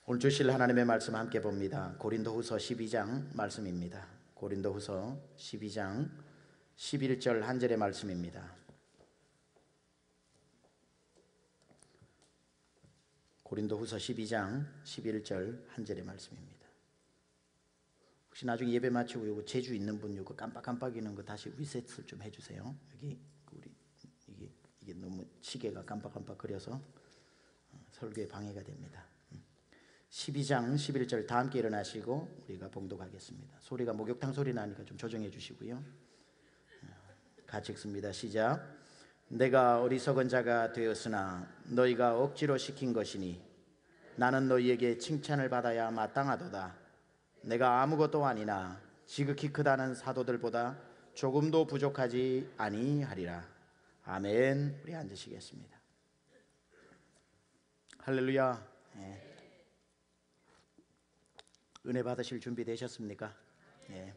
오늘 주실 하나님의 말씀 함께 봅니다. 고린도후서 12장 말씀입니다. 고린도후서 12장 11절 한 절의 말씀입니다. 고린도후서 12장 11절 한 절의 말씀입니다. 혹시 나중에 예배 마치고 요거 제주 있는 분 요거 깜빡깜빡이는 거 다시 리셋을 좀 해주세요. 여기 우리 이게 너무 시계가 깜빡깜빡거려서 설교에 방해가 됩니다. 12장 11절 다 함께 일어나시고 우리가 봉독하겠습니다. 소리가 목욕탕 소리 나니까 좀 조정해 주시고요. 같이 읽습니다. 시작. 내가 어리석은 자가 되었으나 너희가 억지로 시킨 것이니 나는 너희에게 칭찬을 받아야 마땅하도다. 내가 아무것도 아니나 지극히 크다는 사도들보다 조금도 부족하지 아니하리라. 아멘. 우리 앉으시겠습니다. 할렐루야. 네. 은혜 받으실 준비 되셨습니까? 네.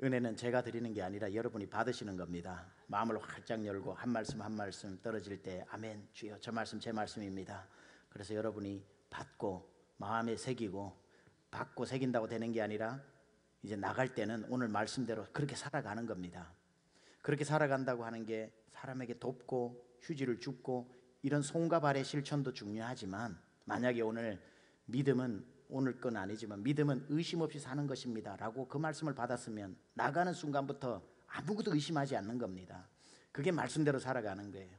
은혜는 제가 드리는 게 아니라 여러분이 받으시는 겁니다. 마음을 활짝 열고 한 말씀 한 말씀 떨어질 때 아멘 주여 저 말씀 제 말씀입니다. 그래서 여러분이 받고 마음에 새기고 받고 새긴다고 되는 게 아니라 이제 나갈 때는 오늘 말씀대로 그렇게 살아가는 겁니다. 그렇게 살아간다고 하는 게 사람에게 돕고 휴지를 줍고 이런 손과 발의 실천도 중요하지만 만약에 오늘 믿음은 오늘 건 아니지만 믿음은 의심 없이 사는 것입니다 라고 그 말씀을 받았으면 나가는 순간부터 아무것도 의심하지 않는 겁니다. 그게 말씀대로 살아가는 거예요.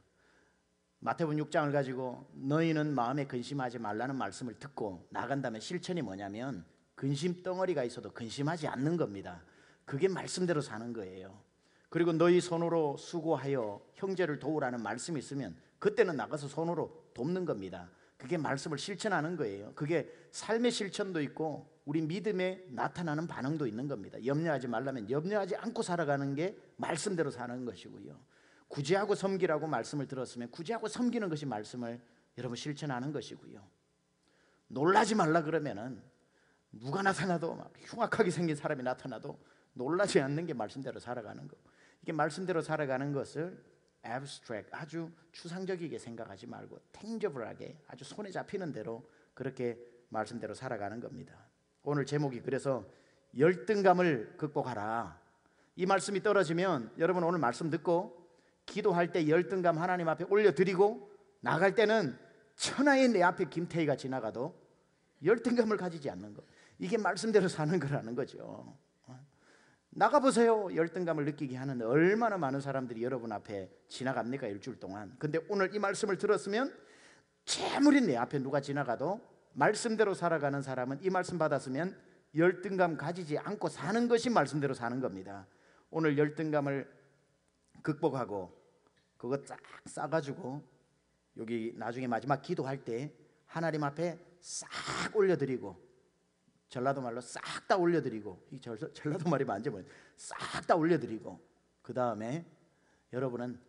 마태복음 6장을 가지고 너희는 마음에 근심하지 말라는 말씀을 듣고 나간 다음에 실천이 뭐냐면 근심 덩어리가 있어도 근심하지 않는 겁니다. 그게 말씀대로 사는 거예요. 그리고 너희 손으로 수고하여 형제를 도우라는 말씀이 있으면 그때는 나가서 손으로 돕는 겁니다. 그게 말씀을 실천하는 거예요. 그게 삶의 실천도 있고 우리 믿음에 나타나는 반응도 있는 겁니다. 염려하지 말라면 염려하지 않고 살아가는 게 말씀대로 사는 것이고요. 구제하고 섬기라고 말씀을 들었으면 구제하고 섬기는 것이 말씀을 여러분 실천하는 것이고요. 놀라지 말라 그러면은 누가 나타나도 막 흉악하게 생긴 사람이 나타나도 놀라지 않는 게 말씀대로 살아가는 거. 이게 말씀대로 살아가는 것을 abstract, 아주 추상적이게 생각하지 말고 tangible하게 아주 손에 잡히는 대로 그렇게 말씀대로 살아가는 겁니다. 오늘 제목이 그래서 열등감을 극복하라. 이 말씀이 떨어지면 여러분 오늘 말씀 듣고 기도할 때 열등감 하나님 앞에 올려드리고 나갈 때는 천하의 내 앞에 김태희가 지나가도 열등감을 가지지 않는 것. 이게 말씀대로 사는 거라는 거죠. 나가보세요. 열등감을 느끼게 하는데 얼마나 많은 사람들이 여러분 앞에 지나갑니까 일주일 동안. 근데 오늘 이 말씀을 들었으면 재물이 내 앞에 누가 지나가도 말씀대로 살아가는 사람은 이 말씀 받았으면 열등감 가지지 않고 사는 것이 말씀대로 사는 겁니다. 오늘 열등감을 극복하고 그거 쫙 싸가지고 여기 나중에 마지막 기도할 때 하나님 앞에 싹 올려드리고 전라도 말로 싹 다 올려드리고 이 전라도 말이 맞으면 싹 다 올려드리고 그 다음에 여러분은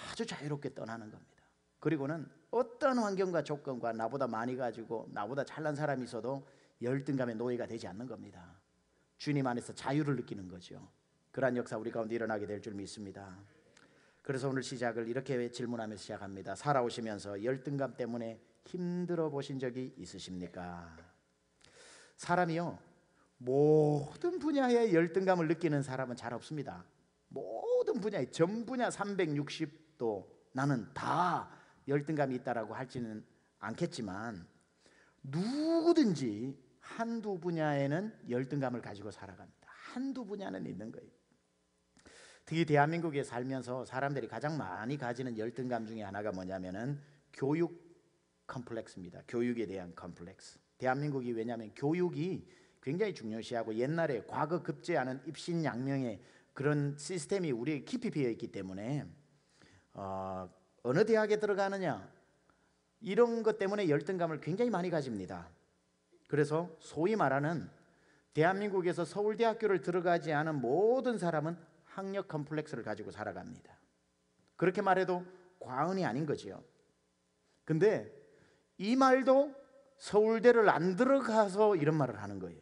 아주 자유롭게 떠나는 겁니다. 그리고는 어떤 환경과 조건과 나보다 많이 가지고 나보다 잘난 사람이 있어도 열등감의 노예가 되지 않는 겁니다. 주님 안에서 자유를 느끼는 거죠. 그러한 역사 우리 가운데 일어나게 될 줄 믿습니다. 그래서 오늘 시작을 이렇게 질문하면서 시작합니다. 살아오시면서 열등감 때문에 힘들어 보신 적이 있으십니까? 사람이요 모든 분야에 열등감을 느끼는 사람은 잘 없습니다. 모든 분야에 전 분야 360도 나는 다 열등감이 있다라고 할지는 않겠지만 누구든지 한두 분야에는 열등감을 가지고 살아갑니다. 한두 분야는 있는 거예요. 특히 대한민국에 살면서 사람들이 가장 많이 가지는 열등감 중에 하나가 뭐냐면은 교육 컴플렉스입니다. 교육에 대한 컴플렉스. 대한민국이 왜냐하면 교육이 굉장히 중요시하고 옛날에 과거 급제하는 입신양명의 그런 시스템이 우리에 깊이 배어 있기 때문에 어느 대학에 들어가느냐 이런 것 때문에 열등감을 굉장히 많이 가집니다. 그래서 소위 말하는 대한민국에서 서울대학교를 들어가지 않은 모든 사람은 학력 컴플렉스를 가지고 살아갑니다. 그렇게 말해도 과언이 아닌 거지요. 근데 이 말도 서울대를 안 들어가서 이런 말을 하는 거예요.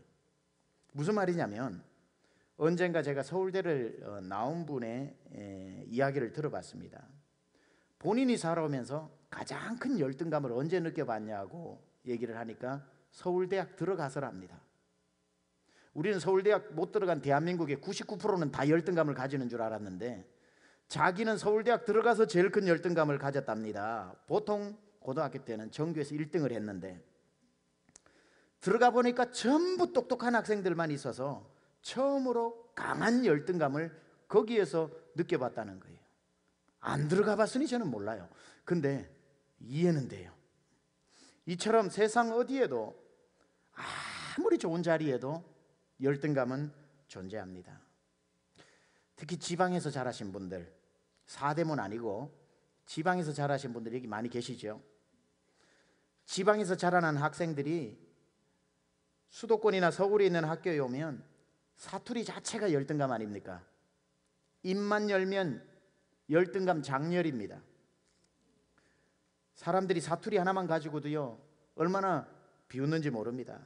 무슨 말이냐면 언젠가 제가 서울대를 나온 분의 이야기를 들어봤습니다. 본인이 살아오면서 가장 큰 열등감을 언제 느껴봤냐고 얘기를 하니까 서울대학 들어가서랍니다. 우리는 서울대학 못 들어간 대한민국의 99%는 다 열등감을 가지는 줄 알았는데 자기는 서울대학 들어가서 제일 큰 열등감을 가졌답니다. 보통 고등학교 때는 전교에서 1등을 했는데 들어가 보니까 전부 똑똑한 학생들만 있어서 처음으로 강한 열등감을 거기에서 느껴봤다는 거예요. 안 들어가 봤으니 저는 몰라요. 근데 이해는 돼요. 이처럼 세상 어디에도 아무리 좋은 자리에도 열등감은 존재합니다. 특히 지방에서 자라신 분들, 사대문 아니고 지방에서 자라신 분들이 여기 많이 계시죠. 지방에서 자라난 학생들이 수도권이나 서울에 있는 학교에 오면 사투리 자체가 열등감 아닙니까? 입만 열면 열등감 장렬입니다. 사람들이 사투리 하나만 가지고도요 얼마나 비웃는지 모릅니다.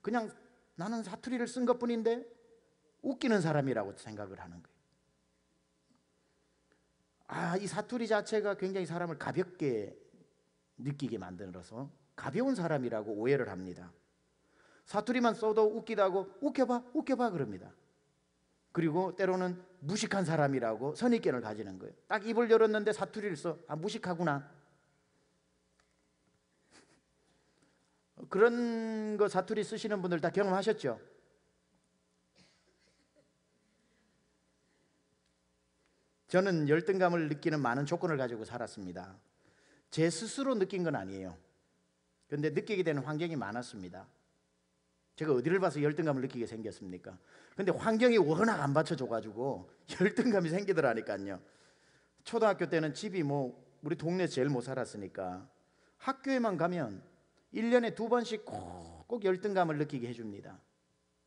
그냥 나는 사투리를 쓴 것뿐인데 웃기는 사람이라고 생각을 하는 거예요. 이 사투리 자체가 굉장히 사람을 가볍게 느끼게 만들어서 가벼운 사람이라고 오해를 합니다. 사투리만 써도 웃기다고 웃겨봐 그럽니다. 그리고 때로는 무식한 사람이라고 선입견을 가지는 거예요. 딱 입을 열었는데 사투리를 써. 무식하구나. 그런 거 사투리 쓰시는 분들 다 경험하셨죠? 저는 열등감을 느끼는 많은 조건을 가지고 살았습니다. 제 스스로 느낀 건 아니에요. 그런데 느끼게 되는 환경이 많았습니다. 제가 어디를 봐서 열등감을 느끼게 생겼습니까? 근데 환경이 워낙 안 받쳐줘가지고 열등감이 생기더라니까요. 초등학교 때는 집이 우리 동네에서 제일 못 살았으니까 학교에만 가면 1년에 2번씩 꼭 열등감을 느끼게 해줍니다.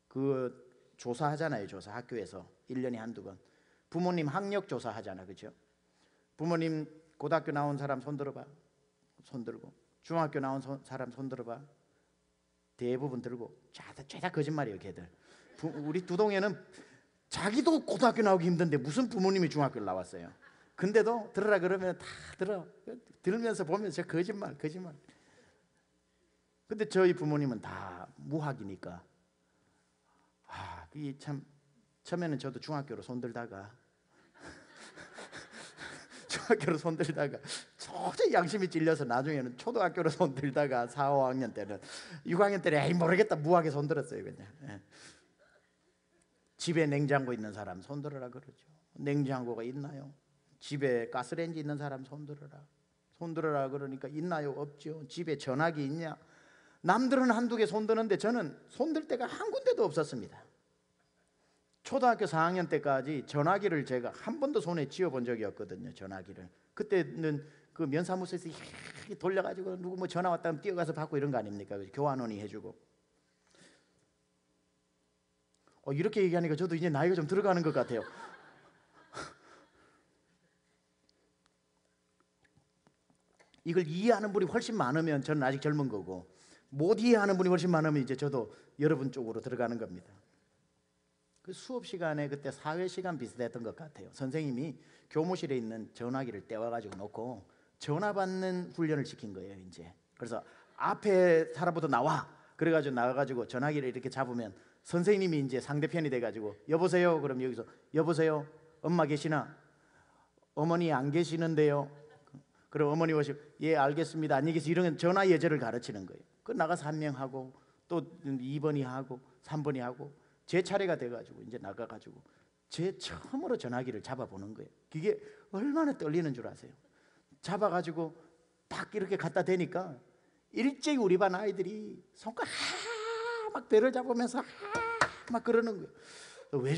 그 조사하잖아요. 조사 학교에서 1년에 한두 번. 부모님 학력 조사하잖아, 그렇죠? 부모님 고등학교 나온 사람 손 들어봐. 손 들고. 중학교 나온 사람 손 들어봐. 대부분 들고. 죄다 거짓말이에요, 걔들. 우리 두동에는 자기도 고등학교 나오기 힘든데 무슨 부모님이 중학교를 나왔어요. 근데도 들으라 그러면 다 들어. 들으면서 보면서 거짓말. 근데 저희 부모님은 다 무학이니까 이 참 처음에는 저도 중학교로 손들다가 도저히 양심이 찔려서 나중에는 초등학교로 손들다가 4, 5학년 때는 6학년 때는 에이 모르겠다 무학에 손들었어요 그냥. 집에 냉장고 있는 사람 손들어라 그러죠. 냉장고가 있나요? 집에 가스레인지 있는 사람 손들어라 그러니까 있나요? 없죠. 집에 전화기 있냐? 남들은 한두 개 손드는데 저는 손들 데가 한 군데도 없었습니다. 초등학교 4학년 때까지 전화기를 제가 한 번도 손에 쥐어본 적이 없거든요. 전화기를. 그때는 그 면사무소에서 돌려가지고 누구 전화 왔다면 뛰어가서 받고 이런 거 아닙니까? 교환원이 해주고. 이렇게 얘기하니까 저도 이제 나이가 좀 들어가는 것 같아요. 이걸 이해하는 분이 훨씬 많으면 저는 아직 젊은 거고, 못 이해하는 분이 훨씬 많으면 이제 저도 여러분 쪽으로 들어가는 겁니다. 그 수업 시간에 그때 사회 시간 비슷했던 것 같아요. 선생님이 교무실에 있는 전화기를 떼와가지고 놓고 전화 받는 훈련을 시킨 거예요. 이제 그래서 앞에 사람부터 나와. 그래가지고 나와가지고 전화기를 이렇게 잡으면 선생님이 이제 상대편이 돼가지고 여보세요. 그럼 여기서 여보세요. 엄마 계시나? 어머니 안 계시는데요. 그럼 어머니 오시고 예 알겠습니다. 안녕히 계세요. 이런 전화 예절을 가르치는 거예요. 그 나가서 한 명 하고 또 2번이 하고 3번이 하고 제 차례가 돼가지고 이제 나가가지고 제 처음으로 전화기를 잡아보는 거예요. 그게 얼마나 떨리는 줄 아세요? 잡아가지고 딱 이렇게 갖다 대니까 일제히 우리 반 아이들이 손가락 막 배를 잡으면서 막 그러는 거예요. 왜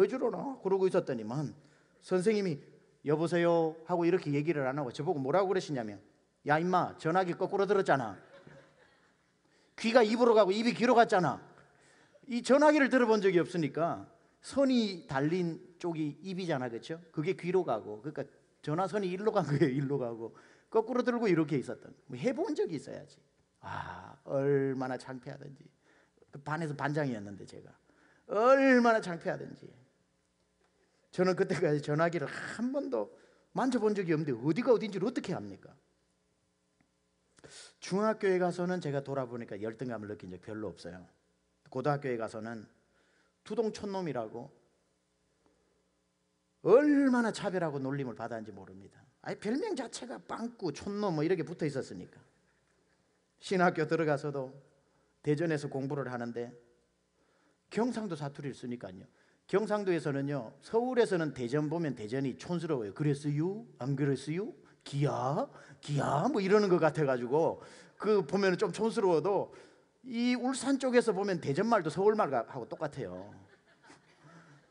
저러나 그러고 있었더니만 선생님이 여보세요 하고 이렇게 얘기를 안 하고 저보고 뭐라고 그러시냐면 야 임마 전화기 거꾸로 들었잖아. 귀가 입으로 가고 입이 귀로 갔잖아. 이 전화기를 들어본 적이 없으니까 선이 달린 쪽이 입이잖아, 그렇죠? 그게 귀로 가고, 그러니까 전화선이 일로 간 거예요. 일로 가고 거꾸로 들고 이렇게 있었던. 해본 적이 있어야지. 얼마나 창피하든지. 그 반에서 반장이었는데 제가 얼마나 창피하든지. 저는 그때까지 전화기를 한 번도 만져본 적이 없는데 어디가 어딘지를 어떻게 합니까? 중학교에 가서는 제가 돌아보니까 열등감을 느낀 적 별로 없어요. 고등학교에 가서는 두동촌놈이라고 얼마나 차별하고 놀림을 받았는지 모릅니다. 아니 별명 자체가 빵꾸, 촌놈 뭐 이렇게 붙어 있었으니까. 신학교 들어가서도 대전에서 공부를 하는데 경상도 사투리를 쓰니까요. 경상도에서는요, 서울에서는 대전 보면 대전이 촌스러워요. 그랬어요? 안 그랬어요? 기야? 뭐 이러는 것 같아가지고 그 보면 좀 촌스러워도 이 울산 쪽에서 보면 대전말도 서울말하고 똑같아요.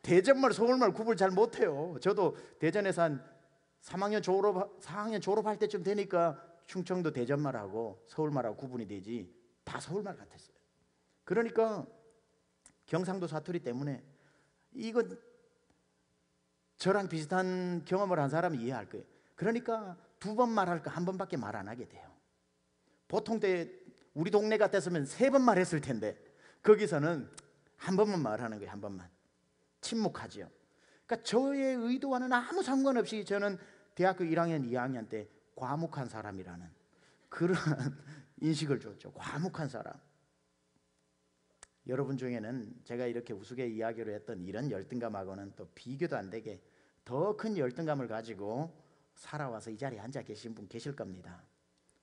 대전말, 서울말 구분 잘 못해요. 저도 대전에서 한 4학년 졸업할 때쯤 되니까 충청도 대전말하고 서울말하고 구분이 되지 다 서울말 같았어요. 그러니까 경상도 사투리 때문에 이건 저랑 비슷한 경험을 한 사람이 이해할 거예요. 그러니까 2번 말할 거 1번밖에 말 안 하게 돼요. 보통 때 우리 동네 같았으면 3번 말했을 텐데 거기서는 1번만 말하는 거예요. 1번만. 침묵하지요. 그러니까 저의 의도와는 아무 상관없이 저는 대학교 1학년, 2학년 때 과묵한 사람이라는 그런 인식을 줬죠. 과묵한 사람. 여러분 중에는 제가 이렇게 우스개 이야기로 했던 이런 열등감하고는 또 비교도 안 되게 더 큰 열등감을 가지고 살아와서 이 자리에 앉아 계신 분 계실 겁니다.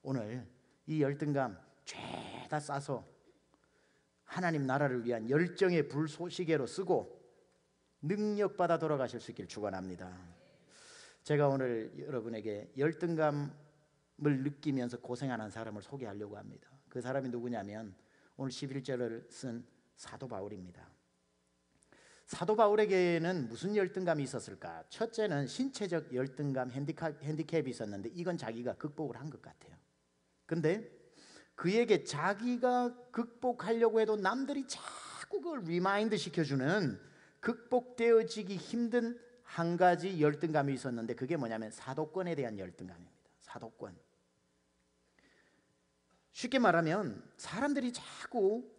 오늘 이 열등감 죄다 싸서 하나님 나라를 위한 열정의 불쏘시개로 쓰고 능력받아 돌아가실 수 있길 축원합니다. 제가 오늘 여러분에게 열등감을 느끼면서 고생하는 사람을 소개하려고 합니다. 그 사람이 누구냐면 오늘 11절을 쓴 사도 바울입니다. 사도 바울에게는 무슨 열등감이 있었을까? 첫째는 신체적 열등감, 핸디캡이 있었는데 이건 자기가 극복을 한 것 같아요. 근데 그에게 자기가 극복하려고 해도 남들이 자꾸 그걸 리마인드 시켜주는 극복되어지기 힘든 한 가지 열등감이 있었는데 그게 뭐냐면 사도권에 대한 열등감입니다. 사도권. 쉽게 말하면 사람들이 자꾸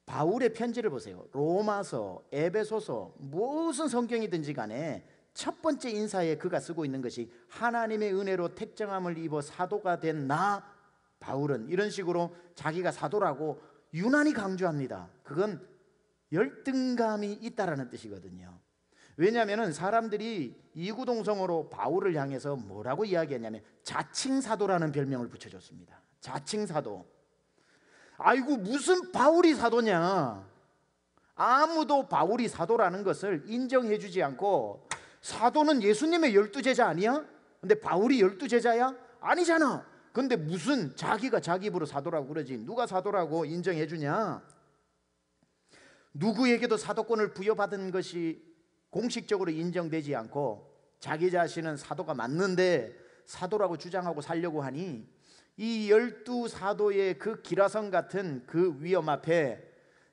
바울의 편지를 보세요. 로마서, 에베소서, 무슨 성경이든지 간에 첫 번째 인사에 그가 쓰고 있는 것이 하나님의 은혜로 택정함을 입어 사도가 된 나 바울은, 이런 식으로 자기가 사도라고 유난히 강조합니다. 그건 열등감이 있다라는 뜻이거든요. 왜냐하면 사람들이 이구동성으로 바울을 향해서 뭐라고 이야기했냐면 자칭사도라는 별명을 붙여줬습니다. 자칭사도. 아이고 무슨 바울이 사도냐. 아무도 바울이 사도라는 것을 인정해주지 않고 사도는 예수님의 12제자 아니야? 근데 바울이 12제자야? 아니잖아. 근데 무슨 자기가 자기 입으로 사도라고 그러지. 누가 사도라고 인정해주냐. 누구에게도 사도권을 부여받은 것이 공식적으로 인정되지 않고 자기 자신은 사도가 맞는데 사도라고 주장하고 살려고 하니 이 12사도의 그 기라성 같은 그 위험 앞에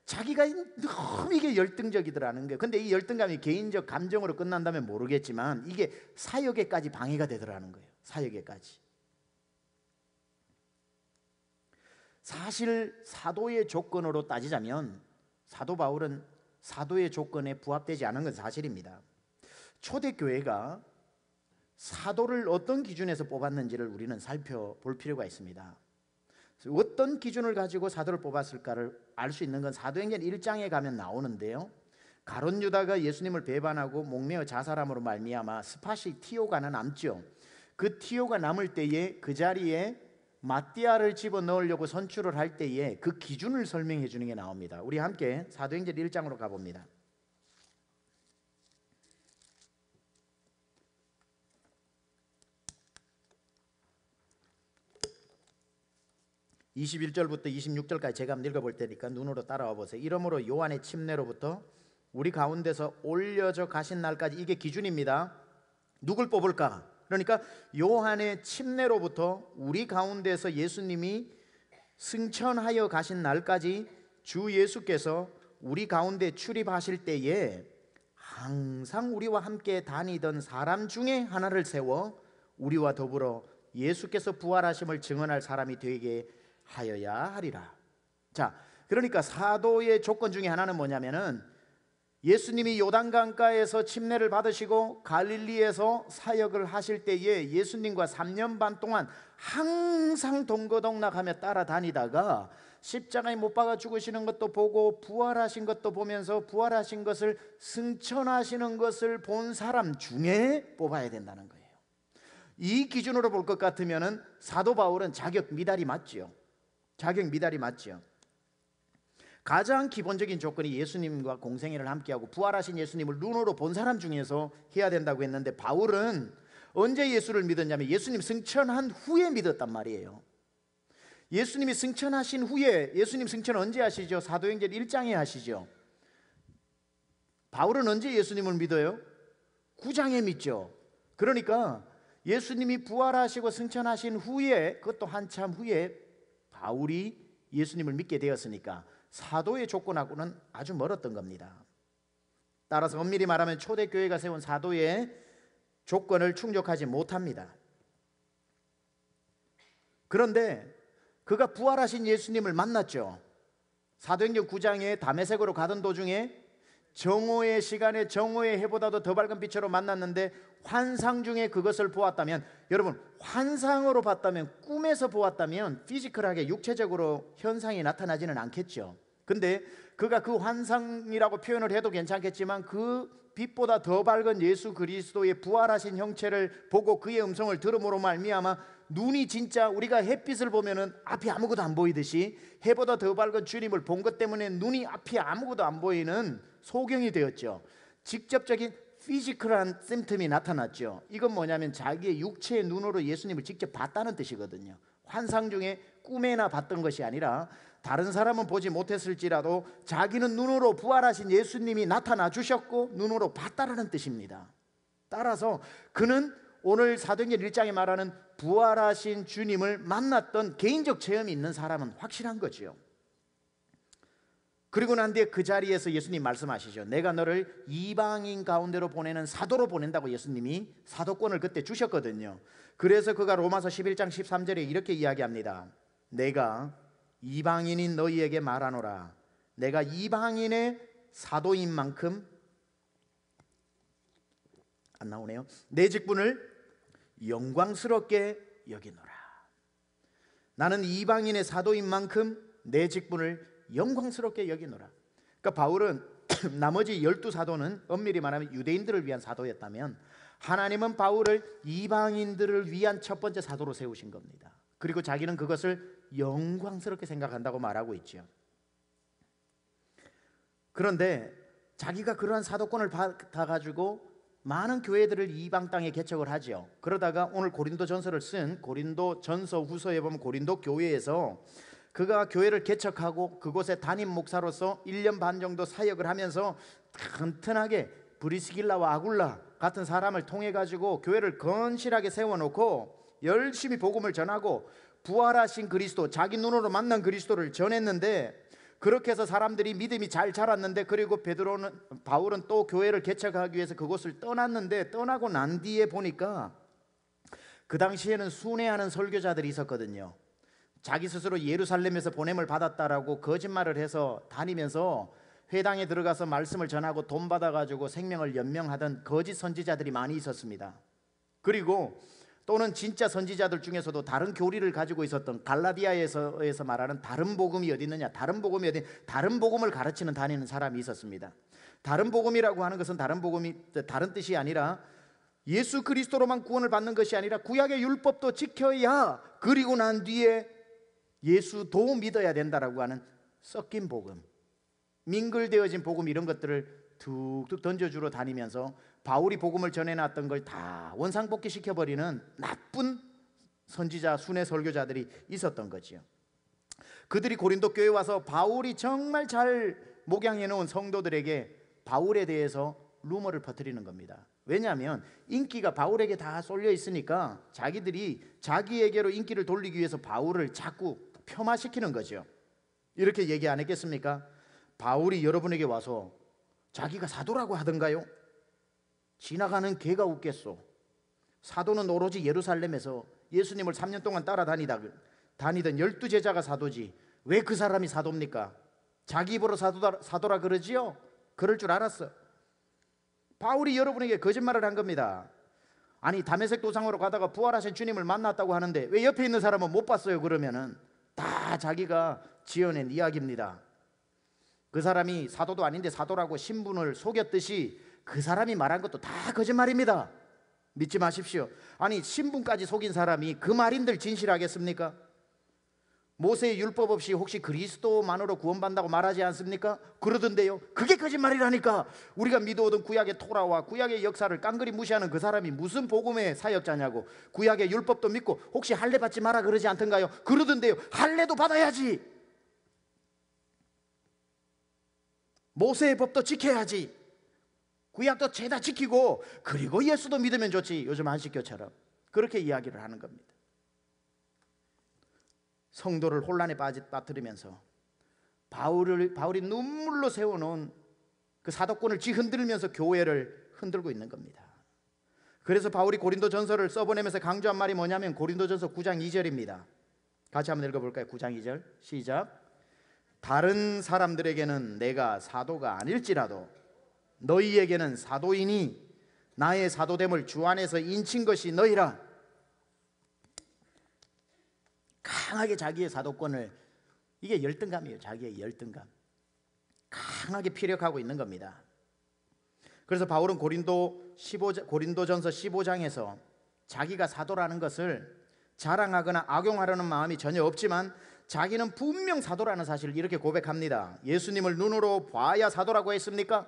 자기가 너무 이게 열등적이더라는 거예요. 근데 이 열등감이 개인적 감정으로 끝난다면 모르겠지만 이게 사역에까지 방해가 되더라는 거예요. 사역에까지. 사실 사도의 조건으로 따지자면 사도 바울은 사도의 조건에 부합되지 않은 건 사실입니다. 초대교회가 사도를 어떤 기준에서 뽑았는지를 우리는 살펴볼 필요가 있습니다. 어떤 기준을 가지고 사도를 뽑았을까를 알 수 있는 건 사도행전 1장에 가면 나오는데요. 가룟 유다가 예수님을 배반하고 목매어 자살함으로 말미암아 스팟이 티오가는 남죠. 그 티오가 남을 때에 그 자리에 마띠아를 집어넣으려고 선출을 할 때에 그 기준을 설명해 주는 게 나옵니다. 우리 함께 사도행전 1장으로 가봅니다. 21절부터 26절까지 제가 한번 읽어볼 테니까 눈으로 따라와 보세요. 이러므로 요한의 침례로부터 우리 가운데서 올려져 가신 날까지, 이게 기준입니다. 누굴 뽑을까? 그러니까 요한의 침례로부터 우리 가운데서 예수님이 승천하여 가신 날까지 주 예수께서 우리 가운데 출입하실 때에 항상 우리와 함께 다니던 사람 중에 하나를 세워 우리와 더불어 예수께서 부활하심을 증언할 사람이 되게 하여야 하리라. 자, 그러니까 사도의 조건 중에 하나는 뭐냐면은 예수님이 요단강가에서 침례를 받으시고 갈릴리에서 사역을 하실 때에 예수님과 3년 반 동안 항상 동거동락하며 따라다니다가 십자가에 못 박아 죽으시는 것도 보고 부활하신 것도 보면서 부활하신 것을 승천하시는 것을 본 사람 중에 뽑아야 된다는 거예요. 이 기준으로 볼 것 같으면 사도 바울은 자격 미달이 맞지요. 자격 미달이 맞지요. 가장 기본적인 조건이 예수님과 공생애를 함께하고 부활하신 예수님을 눈으로 본 사람 중에서 해야 된다고 했는데, 바울은 언제 예수를 믿었냐면 예수님 승천한 후에 믿었단 말이에요. 예수님이 승천하신 후에, 예수님 승천 언제 하시죠? 사도행전 1장에 하시죠. 바울은 언제 예수님을 믿어요? 9장에 믿죠. 그러니까 예수님이 부활하시고 승천하신 후에, 그것도 한참 후에 바울이 예수님을 믿게 되었으니까 사도의 조건하고는 아주 멀었던 겁니다. 따라서 엄밀히 말하면 초대교회가 세운 사도의 조건을 충족하지 못합니다. 그런데 그가 부활하신 예수님을 만났죠. 사도행전 9장에 다메섹으로 가던 도중에 정오의 시간에 정오의 해보다도 더 밝은 빛으로 만났는데, 환상 중에 그것을 보았다면, 여러분 환상으로 봤다면, 꿈에서 보았다면 피지컬하게 육체적으로 현상이 나타나지는 않겠죠. 근데 그가 그 환상이라고 표현을 해도 괜찮겠지만 그 빛보다 더 밝은 예수 그리스도의 부활하신 형체를 보고 그의 음성을 들음으로 말미암아 눈이 진짜 우리가 햇빛을 보면은 앞이 아무것도 안 보이듯이 해보다 더 밝은 주님을 본 것 때문에 눈이 앞이 아무것도 안 보이는 소경이 되었죠. 직접적인 피지컬한 심텀이 나타났죠. 이건 뭐냐면 자기의 육체의 눈으로 예수님을 직접 봤다는 뜻이거든요. 환상 중에 꿈에나 봤던 것이 아니라 다른 사람은 보지 못했을지라도 자기는 눈으로 부활하신 예수님이 나타나 주셨고 눈으로 봤다라는 뜻입니다. 따라서 그는 오늘 사도행전 1장에 말하는 부활하신 주님을 만났던 개인적 체험이 있는 사람은 확실한 거죠. 그리고 난 뒤에 그 자리에서 예수님 말씀하시죠. 내가 너를 이방인 가운데로 보내는 사도로 보낸다고 예수님이 사도권을 그때 주셨거든요. 그래서 그가 로마서 11장 13절에 이렇게 이야기합니다. 내가 이방인인 너희에게 말하노라. 내가 이방인의 사도인 만큼, 안 나오네요, 내 직분을 영광스럽게 여기노라. 나는 이방인의 사도인 만큼 내 직분을 영광스럽게 여기노라. 그러니까 바울은 나머지 12사도는 엄밀히 말하면 유대인들을 위한 사도였다면, 하나님은 바울을 이방인들을 위한 첫 번째 사도로 세우신 겁니다. 그리고 자기는 그것을 영광스럽게 생각한다고 말하고 있죠. 그런데 자기가 그러한 사도권을 받아가지고 많은 교회들을 이방 땅에 개척을 하죠. 그러다가 오늘 고린도전서를 쓴 고린도전서 후서에 보면 고린도 교회에서 그가 교회를 개척하고 그곳에 담임 목사로서 1년 반 정도 사역을 하면서 튼튼하게 브리스길라와 아굴라 같은 사람을 통해 가지고 교회를 건실하게 세워놓고 열심히 복음을 전하고 부활하신 그리스도, 자기 눈으로 만난 그리스도를 전했는데, 그렇게 해서 사람들이 믿음이 잘 자랐는데, 그리고 바울은 또 교회를 개척하기 위해서 그곳을 떠났는데, 떠나고 난 뒤에 보니까 그 당시에는 순회하는 설교자들이 있었거든요. 자기 스스로 예루살렘에서 보냄을 받았다라고 거짓말을 해서 다니면서 회당에 들어가서 말씀을 전하고 돈 받아가지고 생명을 연명하던 거짓 선지자들이 많이 있었습니다. 그리고 또는 진짜 선지자들 중에서도 다른 교리를 가지고 있었던 갈라디아에서 말하는 다른 복음이 어디 있느냐, 다른 복음이 어디, 다른 복음을 가르치는 다니는 사람이 있었습니다. 다른 복음이라고 하는 것은 다른 복음이 다른 뜻이 아니라 예수 그리스도로만 구원을 받는 것이 아니라 구약의 율법도 지켜야, 그리고 난 뒤에 예수도 믿어야 된다라고 하는 섞인 복음, 민글되어진 복음, 이런 것들을 툭툭 던져주러 다니면서 바울이 복음을 전해놨던 걸 다 원상복귀시켜버리는 나쁜 선지자, 순회 설교자들이 있었던 거지요. 그들이 고린도 교회에 와서 바울이 정말 잘 목양해놓은 성도들에게 바울에 대해서 루머를 퍼뜨리는 겁니다. 왜냐하면 인기가 바울에게 다 쏠려 있으니까 자기들이 자기에게로 인기를 돌리기 위해서 바울을 자꾸 폄하시키는 거죠. 이렇게 얘기 안 했겠습니까? 바울이 여러분에게 와서 자기가 사도라고 하던가요? 지나가는 개가 웃겠소. 사도는 오로지 예루살렘에서 예수님을 3년 동안 따라다니던 12제자가 사도지 왜 그 사람이 사도입니까? 자기 입으로 사도라 그러지요? 그럴 줄 알았어. 바울이 여러분에게 거짓말을 한 겁니다. 아니 다메섹 도상으로 가다가 부활하신 주님을 만났다고 하는데 왜 옆에 있는 사람은 못 봤어요? 그러면은 다 자기가 지어낸 이야기입니다. 그 사람이 사도도 아닌데 사도라고 신분을 속였듯이 그 사람이 말한 것도 다 거짓말입니다. 믿지 마십시오. 아니 신분까지 속인 사람이 그 말인들 진실하겠습니까? 모세의 율법 없이 혹시 그리스도만으로 구원받는다고 말하지 않습니까? 그러던데요. 그게 거짓말이라니까. 우리가 믿어오던 구약의 토라와 구약의 역사를 깡그리 무시하는 그 사람이 무슨 복음의 사역자냐고. 구약의 율법도 믿고 혹시 할례 받지 마라 그러지 않던가요? 그러던데요. 할례도 받아야지. 모세의 법도 지켜야지. 구약도 죄다 지키고 그리고 예수도 믿으면 좋지. 요즘 안식교처럼 그렇게 이야기를 하는 겁니다. 성도를 혼란에 빠뜨리면서 바울이 눈물로 세워놓은 그 사도권을 흔들면서 교회를 흔들고 있는 겁니다. 그래서 바울이 고린도전서를 써보내면서 강조한 말이 뭐냐면 고린도전서 9장 2절입니다. 같이 한번 읽어볼까요? 9장 2절 시작. 다른 사람들에게는 내가 사도가 아닐지라도 너희에게는 사도이니 나의 사도됨을 주 안에서 인친 것이 너희라. 강하게 자기의 사도권을, 이게 열등감이에요. 자기의 열등감 강하게 피력하고 있는 겁니다. 그래서 바울은 고린도전서 15장에서 자기가 사도라는 것을 자랑하거나 악용하려는 마음이 전혀 없지만 자기는 분명 사도라는 사실을 이렇게 고백합니다. 예수님을 눈으로 봐야 사도라고 했습니까?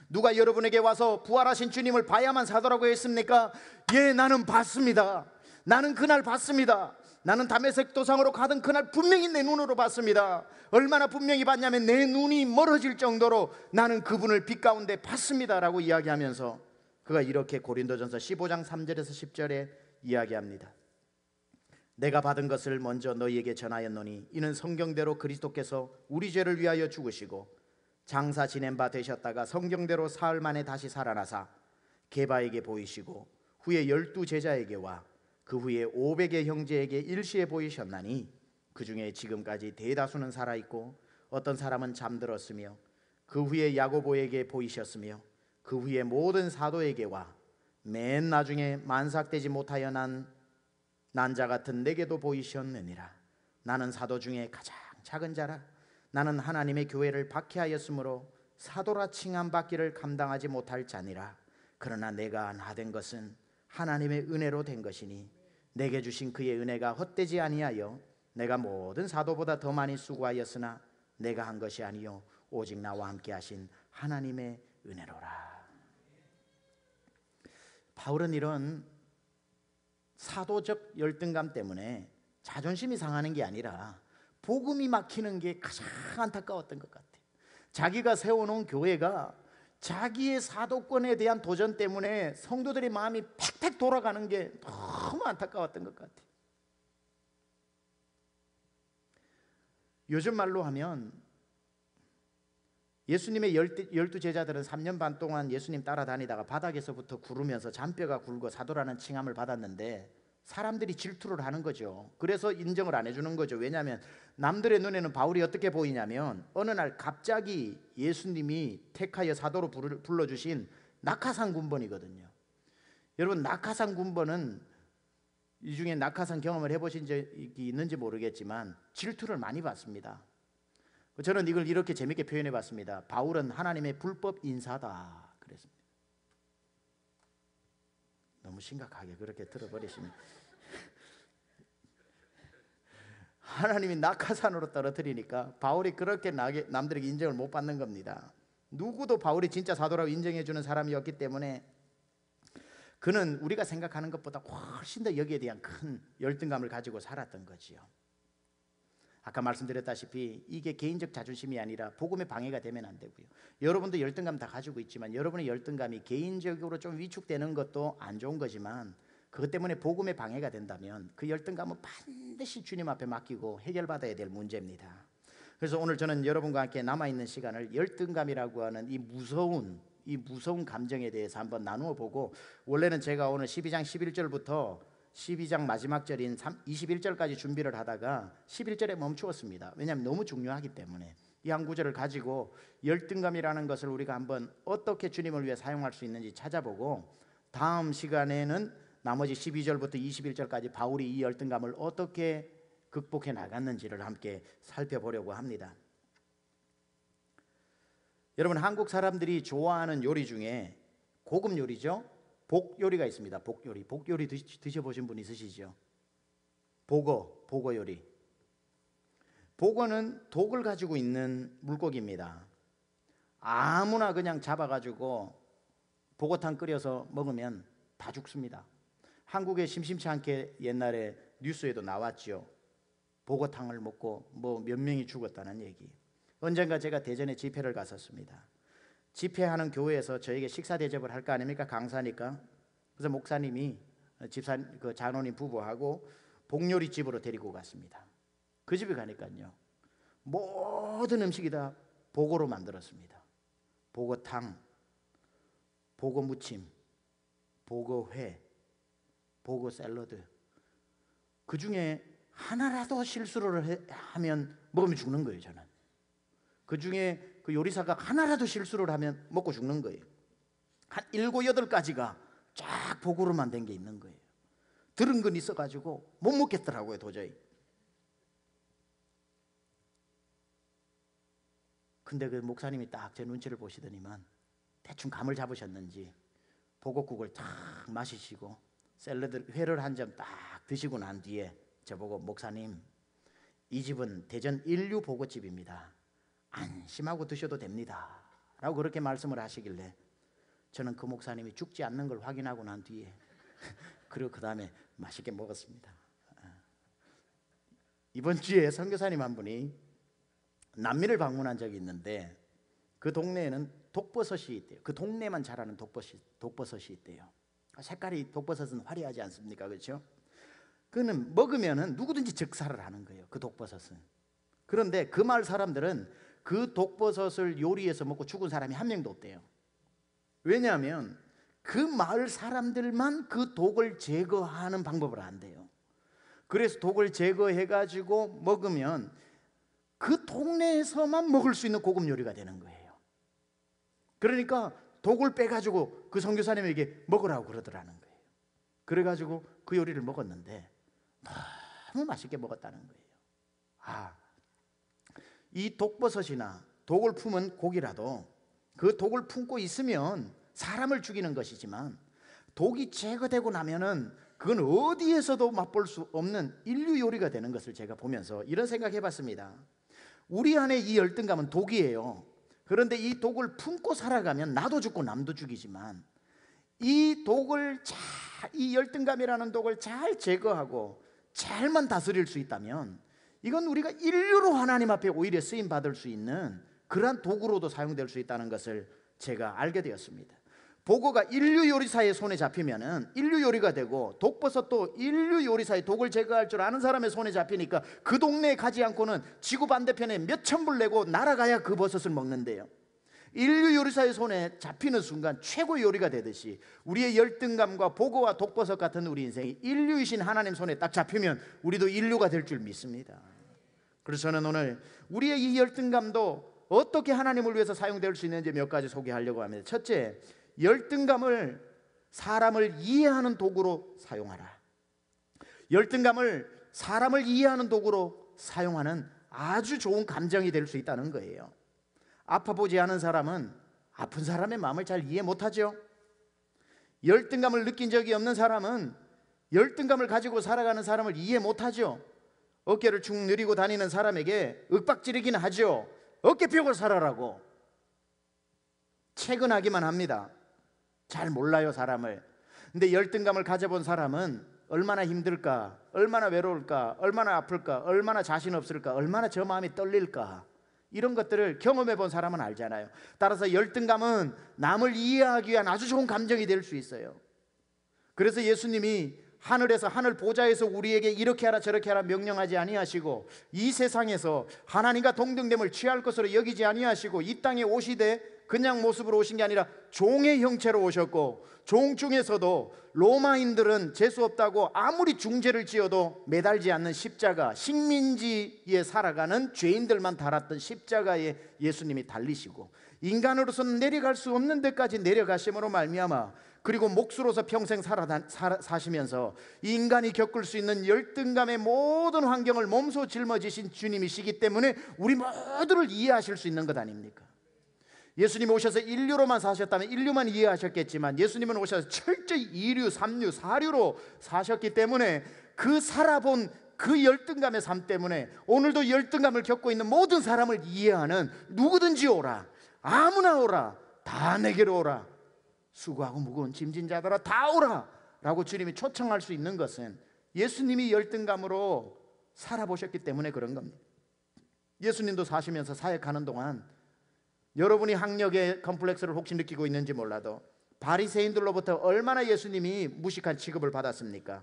누가 여러분에게 와서 부활하신 주님을 봐야만 사도라고 했습니까? 예, 나는 봤습니다. 나는 그날 봤습니다. 나는 다메섹 도상으로 가던 그날 분명히 내 눈으로 봤습니다. 얼마나 분명히 봤냐면 내 눈이 멀어질 정도로 나는 그분을 빛 가운데 봤습니다 라고 이야기하면서 그가 이렇게 고린도전서 15장 3절에서 10절에 이야기합니다. 내가 받은 것을 먼저 너희에게 전하였노니 이는 성경대로 그리스도께서 우리 죄를 위하여 죽으시고 장사 지낸 바 되셨다가 성경대로 사흘 만에 다시 살아나사 게바에게 보이시고 후에 12 제자에게와 그 후에 500의 형제에게 일시에 보이셨나니 그 중에 지금까지 대다수는 살아있고 어떤 사람은 잠들었으며 그 후에 야고보에게 보이셨으며 그 후에 모든 사도에게와 맨 나중에 만삭되지 못하여 난 자 같은 내게도 보이셨느니라. 나는 사도 중에 가장 작은 자라. 나는 하나님의 교회를 박해하였으므로 사도라 칭함받기를 감당하지 못할 자니라. 그러나 내가 나된 것은 하나님의 은혜로 된 것이니 내게 주신 그의 은혜가 헛되지 아니하여 내가 모든 사도보다 더 많이 수고하였으나 내가 한 것이 아니요 오직 나와 함께 하신 하나님의 은혜로라. 바울은 이런 사도적 열등감 때문에 자존심이 상하는 게 아니라 복음이 막히는 게 가장 안타까웠던 것 같아요. 자기가 세워놓은 교회가 자기의 사도권에 대한 도전 때문에 성도들의 마음이 팩팩 돌아가는 게 너무 안타까웠던 것 같아요. 요즘 말로 하면 예수님의 12 제자들은 3년 반 동안 예수님 따라다니다가 바닥에서부터 구르면서 잔뼈가 굵어 사도라는 칭함을 받았는데 사람들이 질투를 하는 거죠. 그래서 인정을 안 해주는 거죠. 왜냐하면 남들의 눈에는 바울이 어떻게 보이냐면 어느 날 갑자기 예수님이 택하여 사도로 불러주신 낙하산 군번이거든요. 여러분 낙하산 군번은 이 중에 낙하산 경험을 해보신 적이 있는지 모르겠지만 질투를 많이 받습니다. 저는 이걸 이렇게 재밌게 표현해 봤습니다. 바울은 하나님의 불법 인사다 그랬습니다. 너무 심각하게 그렇게 들어버리시면 하나님이 낙하산으로 떨어뜨리니까 바울이 그렇게 남들에게 인정을 못 받는 겁니다. 누구도 바울이 진짜 사도라고 인정해 주는 사람이었기 때문에 그는 우리가 생각하는 것보다 훨씬 더 여기에 대한 큰 열등감을 가지고 살았던 거지요. 아까 말씀드렸다시피 이게 개인적 자존심이 아니라 복음의 방해가 되면 안 되고요. 여러분도 열등감 다 가지고 있지만 여러분의 열등감이 개인적으로 좀 위축되는 것도 안 좋은 거지만 그것 때문에 복음의 방해가 된다면 그 열등감은 반드시 주님 앞에 맡기고 해결받아야 될 문제입니다. 그래서 오늘 저는 여러분과 함께 남아있는 시간을 열등감이라고 하는 이 무서운 감정에 대해서 한번 나누어 보고, 원래는 제가 오늘 12장 11절부터 12장 마지막 절인 21절까지 준비를 하다가 11절에 멈추었습니다. 왜냐하면 너무 중요하기 때문에. 이 한 구절을 가지고 열등감이라는 것을 우리가 한번 어떻게 주님을 위해 사용할 수 있는지 찾아보고, 다음 시간에는 나머지 12절부터 21절까지 바울이 이 열등감을 어떻게 극복해 나갔는지를 함께 살펴보려고 합니다. 여러분, 한국 사람들이 좋아하는 요리 중에 고급 요리죠, 복요리가 있습니다. 복요리 드셔보신 분 있으시죠? 복어 요리. 복어는 독을 가지고 있는 물고기입니다. 아무나 그냥 잡아가지고 복어탕 끓여서 먹으면 다 죽습니다. 한국에 심심치 않게 옛날에 뉴스에도 나왔죠. 복어탕을 먹고 뭐 몇 명이 죽었다는 얘기. 언젠가 제가 대전에 집회를 갔었습니다. 집회하는 교회에서 저에게 식사 대접을 할 거 아닙니까? 강사니까. 그래서 목사님이 그 장로님 부부하고 복요리집으로 데리고 갔습니다. 그 집에 가니까요, 모든 음식이 다 복어로 만들었습니다. 복어탕, 복어무침, 복어회, 복어 샐러드. 그 중에 하나라도 실수를 하면 먹으면 죽는 거예요. 저는 그 중에 그 요리사가 하나라도 실수를 하면 먹고 죽는 거예요. 한 7, 8가지가 쫙 복어로만 된 게 있는 거예요. 들은 건 있어가지고 못 먹겠더라고요, 도저히. 근데 그 목사님이 딱 제 눈치를 보시더니만 대충 감을 잡으셨는지 복어국을 딱 마시시고 샐러드 회를 한 점 딱 드시고 난 뒤에 저보고, 목사님, 이 집은 대전 인류 복어집입니다. 안심하고 드셔도 됩니다 라고 그렇게 말씀을 하시길래, 저는 그 목사님이 죽지 않는 걸 확인하고 난 뒤에 그리고 그 다음에 맛있게 먹었습니다. 이번 주에 선교사님 한 분이 남미를 방문한 적이 있는데, 그 동네에는 독버섯이 있대요. 그 동네만 자라는 독버섯이 있대요. 색깔이, 독버섯은 화려하지 않습니까? 그렇죠? 그는 먹으면은 누구든지 즉사를 하는 거예요, 그 독버섯은. 그런데 그 마을 사람들은 그 독버섯을 요리해서 먹고 죽은 사람이 한 명도 없대요. 왜냐하면 그 마을 사람들만 그 독을 제거하는 방법을 안대요. 그래서 독을 제거해가지고 먹으면 그 동네에서만 먹을 수 있는 고급 요리가 되는 거예요. 그러니까 독을 빼가지고 그 선교사님에게 먹으라고 그러더라는 거예요. 그래가지고 그 요리를 먹었는데 너무 맛있게 먹었다는 거예요. 이 독버섯이나 독을 품은 고기라도 그 독을 품고 있으면 사람을 죽이는 것이지만, 독이 제거되고 나면은 그건 어디에서도 맛볼 수 없는 인류 요리가 되는 것을 제가 보면서 이런 생각 해봤습니다. 우리 안에 이 열등감은 독이에요. 그런데 이 독을 품고 살아가면 나도 죽고 남도 죽이지만, 이 독을 이 열등감이라는 독을 잘 제거하고 잘만 다스릴 수 있다면, 이건 우리가 인류로 하나님 앞에 오히려 쓰임 받을 수 있는 그러한 도구로도 사용될 수 있다는 것을 제가 알게 되었습니다. 복어가 인류 요리사의 손에 잡히면은 인류 요리가 되고, 독버섯도 인류 요리사의 독을 제거할 줄 아는 사람의 손에 잡히니까 그 동네에 가지 않고는 지구 반대편에 몇천 불 내고 날아가야 그 버섯을 먹는데요. 인류 요리사의 손에 잡히는 순간 최고 요리가 되듯이, 우리의 열등감과 복어와 독버섯 같은 우리 인생이 인류이신 하나님 손에 딱 잡히면 우리도 인류가 될 줄 믿습니다. 그래서 저는 오늘 우리의 이 열등감도 어떻게 하나님을 위해서 사용될 수 있는지 몇 가지 소개하려고 합니다. 첫째, 열등감을 사람을 이해하는 도구로 사용하라. 열등감을 사람을 이해하는 도구로 사용하는 아주 좋은 감정이 될 수 있다는 거예요. 아파보지 않은 사람은 아픈 사람의 마음을 잘 이해 못하죠. 열등감을 느낀 적이 없는 사람은 열등감을 가지고 살아가는 사람을 이해 못하죠. 어깨를 축 늘리고 다니는 사람에게 윽박지르기는 하죠. 어깨 펴고 살아라고 채근하기만 합니다. 잘 몰라요, 사람을. 근데 열등감을 가져본 사람은 얼마나 힘들까, 얼마나 외로울까, 얼마나 아플까, 얼마나 자신 없을까, 얼마나 저 마음이 떨릴까, 이런 것들을 경험해 본 사람은 알잖아요. 따라서 열등감은 남을 이해하기 위한 아주 좋은 감정이 될 수 있어요. 그래서 예수님이 하늘에서, 하늘 보좌에서 우리에게 이렇게 하라 저렇게 하라 명령하지 아니하시고, 이 세상에서 하나님과 동등됨을 취할 것으로 여기지 아니하시고, 이 땅에 오시되 그냥 모습으로 오신 게 아니라 종의 형체로 오셨고, 종 중에서도 로마인들은 재수 없다고 아무리 중죄를 지어도 매달지 않는 십자가, 식민지에 살아가는 죄인들만 달았던 십자가에 예수님이 달리시고, 인간으로서는 내려갈 수 없는 데까지 내려가심으로 말미암아, 그리고 몫으로서 평생 사시면서 인간이 겪을 수 있는 열등감의 모든 환경을 몸소 짊어지신 주님이시기 때문에 우리 모두를 이해하실 수 있는 것 아닙니까? 예수님 오셔서 인류로만 사셨다면 인류만 이해하셨겠지만, 예수님은 오셔서 철저히 이류, 삼류, 사류로 사셨기 때문에 그 살아본 그 열등감의 삶 때문에 오늘도 열등감을 겪고 있는 모든 사람을 이해하는, 누구든지 오라, 아무나 오라, 다 내게로 오라, 수고하고 무거운 짐진 자들아 다 오라 라고 주님이 초청할 수 있는 것은 예수님이 열등감으로 살아보셨기 때문에 그런 겁니다. 예수님도 사시면서 사역하는 동안 여러분이 학력의 컴플렉스를 혹시 느끼고 있는지 몰라도 바리새인들로부터 얼마나 예수님이 무식한 취급을 받았습니까?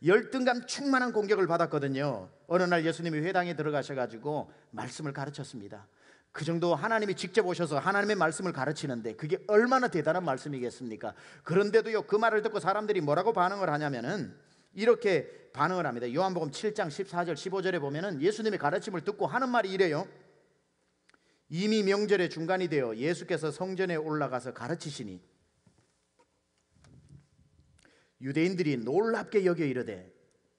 열등감 충만한 공격을 받았거든요. 어느 날 예수님이 회당에 들어가셔가지고 말씀을 가르쳤습니다. 그 정도 하나님이 직접 오셔서 하나님의 말씀을 가르치는데 그게 얼마나 대단한 말씀이겠습니까? 그런데도요, 그 말을 듣고 사람들이 뭐라고 반응을 하냐면은 이렇게 반응을 합니다. 요한복음 7장 14절 15절에 보면은 예수님의 가르침을 듣고 하는 말이 이래요. 이미 명절의 중간이 되어 예수께서 성전에 올라가서 가르치시니 유대인들이 놀랍게 여겨 이르되,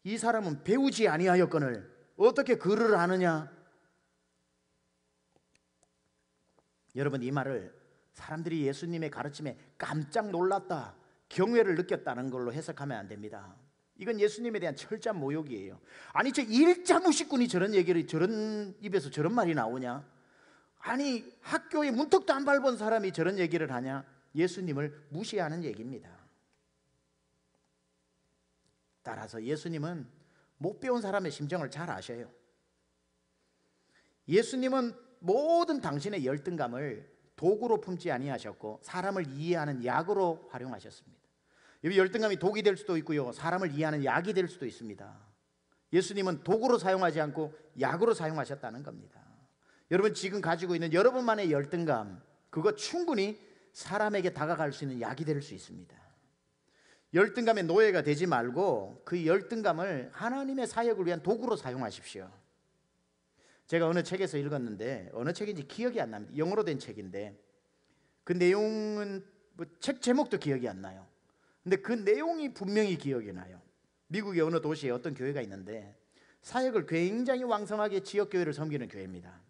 이 사람은 배우지 아니하였거늘 어떻게 글을 아느냐? 여러분, 이 말을 사람들이 예수님의 가르침에 깜짝 놀랐다, 경외를 느꼈다는 걸로 해석하면 안 됩니다. 이건 예수님에 대한 철저한 모욕이에요. 아니, 저 일자 무식꾼이 저런 얘기를, 저런 입에서 저런 말이 나오냐? 아니, 학교에 문턱도 안 밟은 사람이 저런 얘기를 하냐? 예수님을 무시하는 얘기입니다. 따라서 예수님은 못 배운 사람의 심정을 잘 아셔요. 예수님은 모든 당신의 열등감을 도구로 품지 아니하셨고 사람을 이해하는 약으로 활용하셨습니다. 이 열등감이 독이 될 수도 있고요, 사람을 이해하는 약이 될 수도 있습니다. 예수님은 도구로 사용하지 않고 약으로 사용하셨다는 겁니다. 여러분, 지금 가지고 있는 여러분만의 열등감, 그거 충분히 사람에게 다가갈 수 있는 약이 될 수 있습니다. 열등감의 노예가 되지 말고 그 열등감을 하나님의 사역을 위한 도구로 사용하십시오. 제가 어느 책에서 읽었는데, 어느 책인지 기억이 안 납니다. 영어로 된 책인데 그 내용은 책 제목도 기억이 안 나요. 근데 그 내용이 분명히 기억이 나요. 미국의 어느 도시에 어떤 교회가 있는데 사역을 굉장히 왕성하게 지역교회를 섬기는 교회입니다.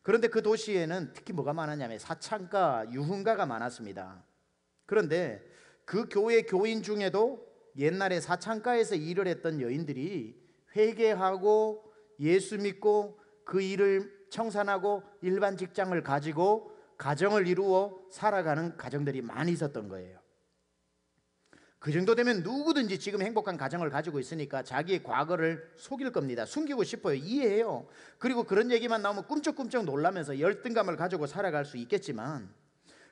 그런데 그 도시에는 특히 뭐가 많았냐면 사창가, 유흥가가 많았습니다. 그런데 그 교회 교인 중에도 옛날에 사창가에서 일을 했던 여인들이 회개하고 예수 믿고 그 일을 청산하고 일반 직장을 가지고 가정을 이루어 살아가는 가정들이 많이 있었던 거예요. 그 정도 되면 누구든지 지금 행복한 가정을 가지고 있으니까 자기의 과거를 속일 겁니다. 숨기고 싶어요. 이해해요. 그리고 그런 얘기만 나오면 꿈쩍꿈쩍 놀라면서 열등감을 가지고 살아갈 수 있겠지만,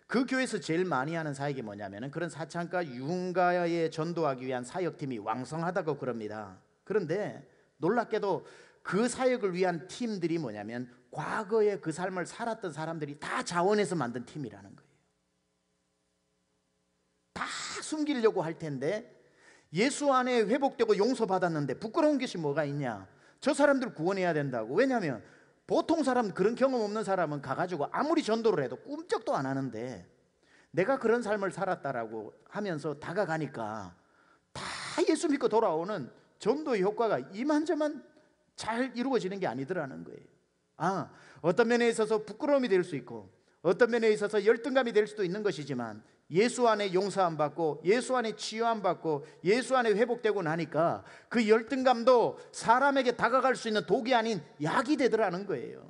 그 교회에서 제일 많이 하는 사역이 뭐냐면 그런 사창가 유흥가에 전도하기 위한 사역팀이 왕성하다고 그럽니다. 그런데 놀랍게도 그 사역을 위한 팀들이 뭐냐면 과거에 그 삶을 살았던 사람들이 다 자원해서 만든 팀이라는 거예요. 다 숨기려고 할 텐데 예수 안에 회복되고 용서받았는데 부끄러운 것이 뭐가 있냐? 저 사람들 구원해야 된다고. 왜냐하면 보통 사람, 그런 경험 없는 사람은 가가지고 아무리 전도를 해도 꿈쩍도 안 하는데 내가 그런 삶을 살았다라고 하면서 다가가니까 다 예수 믿고 돌아오는 전도의 효과가 이만저만 잘 이루어지는 게 아니더라는 거예요. 어떤 면에 있어서 부끄러움이 될 수 있고 어떤 면에 있어서 열등감이 될 수도 있는 것이지만 예수 안에 용서함 받고 예수 안에 치유함 받고 예수 안에 회복되고 나니까 그 열등감도 사람에게 다가갈 수 있는 독이 아닌 약이 되더라는 거예요.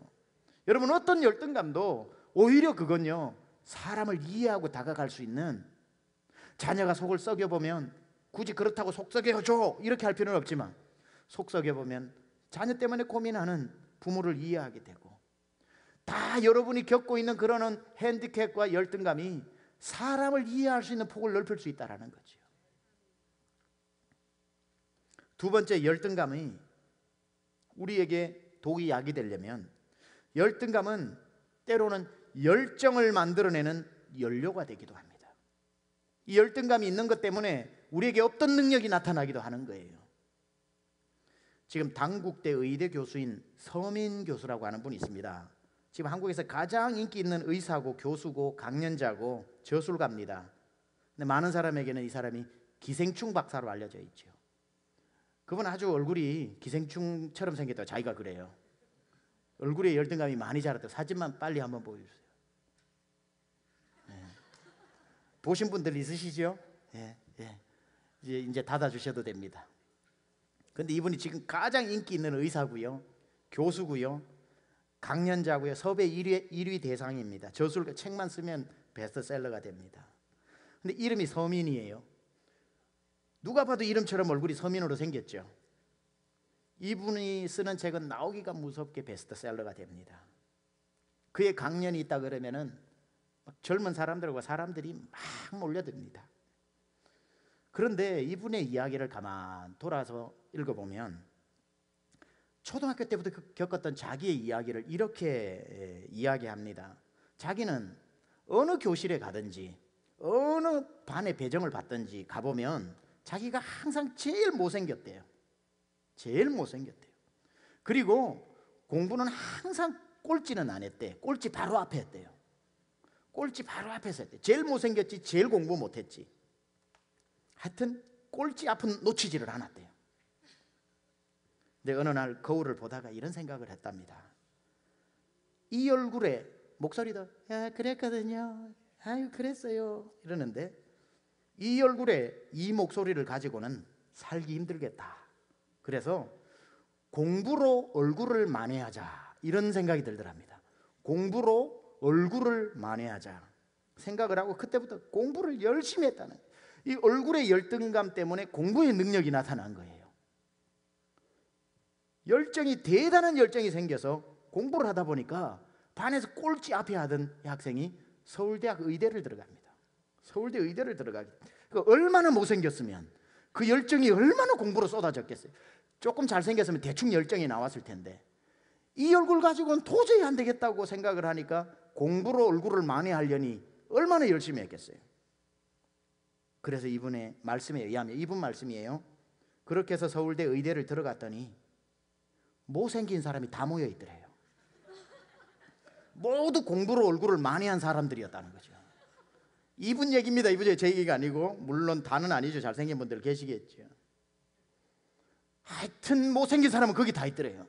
여러분, 어떤 열등감도 오히려 그건요, 사람을 이해하고 다가갈 수 있는, 자녀가 속을 썩여보면 굳이 그렇다고 속 썩여줘 이렇게 할 필요는 없지만 속 썩여보면 자녀 때문에 고민하는 부모를 이해하게 되고, 다 여러분이 겪고 있는 그런 핸디캡과 열등감이 사람을 이해할 수 있는 폭을 넓힐 수 있다는 거죠. 두 번째, 열등감이 우리에게 독이 약이 되려면 열등감은 때로는 열정을 만들어내는 연료가 되기도 합니다. 이 열등감이 있는 것 때문에 우리에게 없던 능력이 나타나기도 하는 거예요. 지금 당국대 의대 교수인 서민 교수라고 하는 분이 있습니다. 지금 한국에서 가장 인기 있는 의사고 교수고 강연자고 저술가입니다. 근데 많은 사람에게는 이 사람이 기생충 박사로 알려져 있죠. 그분은 아주 얼굴이 기생충처럼 생겼다고 자기가 그래요. 얼굴에 열등감이 많이 자랐다고. 사진만 빨리 한번 보여주세요. 네. 보신 분들 있으시죠? 예, 예. 이제 닫아주셔도 됩니다. 근데 이분이 지금 가장 인기 있는 의사고요, 교수고요, 강연자고요, 섭외 1위 대상입니다. 저술가 책만 쓰면 베스트셀러가 됩니다. 근데 이름이 서민이에요. 누가 봐도 이름처럼 얼굴이 서민으로 생겼죠. 이분이 쓰는 책은 나오기가 무섭게 베스트셀러가 됩니다. 그의 강연이 있다 그러면은 젊은 사람들과 사람들이 막 몰려듭니다. 그런데 이분의 이야기를 가만 돌아서 읽어보면 초등학교 때부터 겪었던 자기의 이야기를 이렇게 이야기합니다. 자기는 어느 교실에 가든지 어느 반에 배정을 받든지 가보면 자기가 항상 제일 못생겼대요. 제일 못생겼대요. 그리고 공부는 항상 꼴찌는 안 했대. 꼴찌 바로 앞에 했대요. 꼴찌 바로 앞에서 했대. 제일 못생겼지 제일 공부 못했지. 하여튼 꼴찌 앞은 놓치지를 않았대요. 근데 어느 날 거울을 보다가 이런 생각을 했답니다. 이 얼굴에 목소리도 그랬거든요. 아유 그랬어요 이러는데 이 얼굴에 이 목소리를 가지고는 살기 힘들겠다. 그래서 공부로 얼굴을 만회하자 이런 생각이 들더랍니다. 공부로 얼굴을 만회하자 생각을 하고 그때부터 공부를 열심히 했다는, 이 얼굴의 열등감 때문에 공부의 능력이 나타난 거예요. 열정이, 대단한 열정이 생겨서 공부를 하다 보니까 반에서 꼴찌 앞에 하던 학생이 서울대학 의대를 들어갑니다. 서울대 의대를 들어가게. 얼마나 못생겼으면 그 열정이 얼마나 공부로 쏟아졌겠어요. 조금 잘생겼으면 대충 열정이 나왔을 텐데 이 얼굴 가지고는 도저히 안 되겠다고 생각을 하니까 공부로 얼굴을 만회하려니 얼마나 열심히 했겠어요. 그래서 이분의 말씀에 의하면, 이분 말씀이에요. 그렇게 해서 서울대 의대를 들어갔더니 못생긴 사람이 다 모여 있더래요. 모두 공부로 얼굴을 만회한 사람들이었다는 거죠. 이분 얘기입니다. 이분 제 얘기가 아니고, 물론 다는 아니죠. 잘생긴 분들 계시겠죠. 하여튼 못생긴 사람은 거기 다 있더래요.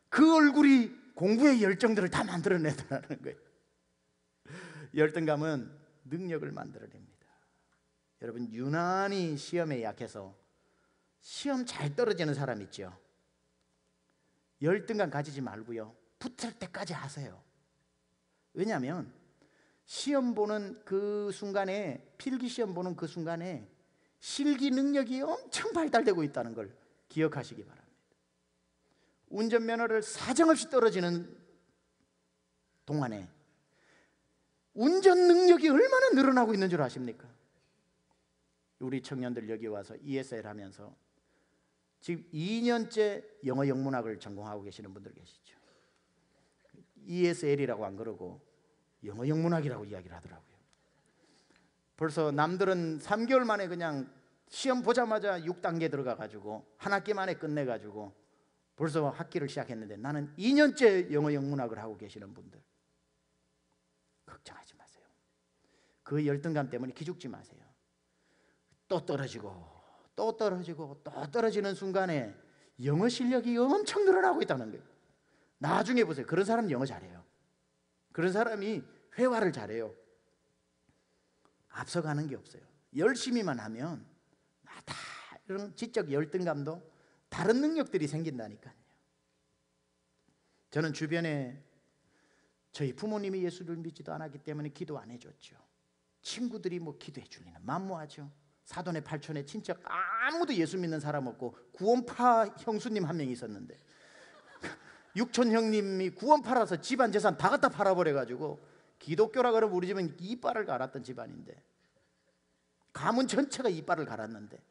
그 얼굴이 공부의 열정들을 다 만들어내더라는 거예요. 열등감은 능력을 만들어냅니다. 여러분, 유난히 시험에 약해서 시험 잘 떨어지는 사람 있죠. 열등감 가지지 말고요, 붙을 때까지 하세요. 왜냐하면 시험 보는 그 순간에, 필기 시험 보는 그 순간에 실기 능력이 엄청 발달되고 있다는 걸 기억하시기 바랍니다. 운전면허를 사정없이 떨어지는 동안에 운전 능력이 얼마나 늘어나고 있는 줄 아십니까? 우리 청년들 여기 와서 ESL 하면서 지금 2년째 영어 영문학을 전공하고 계시는 분들 계시죠. ESL이라고 안 그러고 영어 영문학이라고 이야기를 하더라고요. 벌써 남들은 3개월 만에 그냥 시험 보자마자 6단계 들어가가지고 한 학기 만에 끝내가지고 벌써 학기를 시작했는데, 나는 2년째 영어 영문학을 하고 계시는 분들, 걱정하지 마세요. 그 열등감 때문에 기죽지 마세요. 또 떨어지고 또 떨어지고 또 떨어지는 순간에 영어 실력이 엄청 늘어나고 있다는 거예요. 나중에 보세요. 그런 사람 영어 잘해요. 그런 사람이 회화를 잘해요. 앞서가는 게 없어요. 열심히만 하면 다 이런 지적 열등감도 다른 능력들이 생긴다니까요. 저는 주변에 저희 부모님이 예수를 믿지도 않았기 때문에 기도 안 해줬죠. 친구들이 뭐 기도해 줄리나 만무하죠. 사돈의 팔촌의 친척 아무도 예수 믿는 사람 없고 구원파 형수님 한 명 있었는데 육촌 형님이 구원파라서 집안 재산 다 갖다 팔아버려가지고, 기독교라 그러면 우리 집은 이빨을 갈았던 집안인데, 가문 전체가 이빨을 갈았는데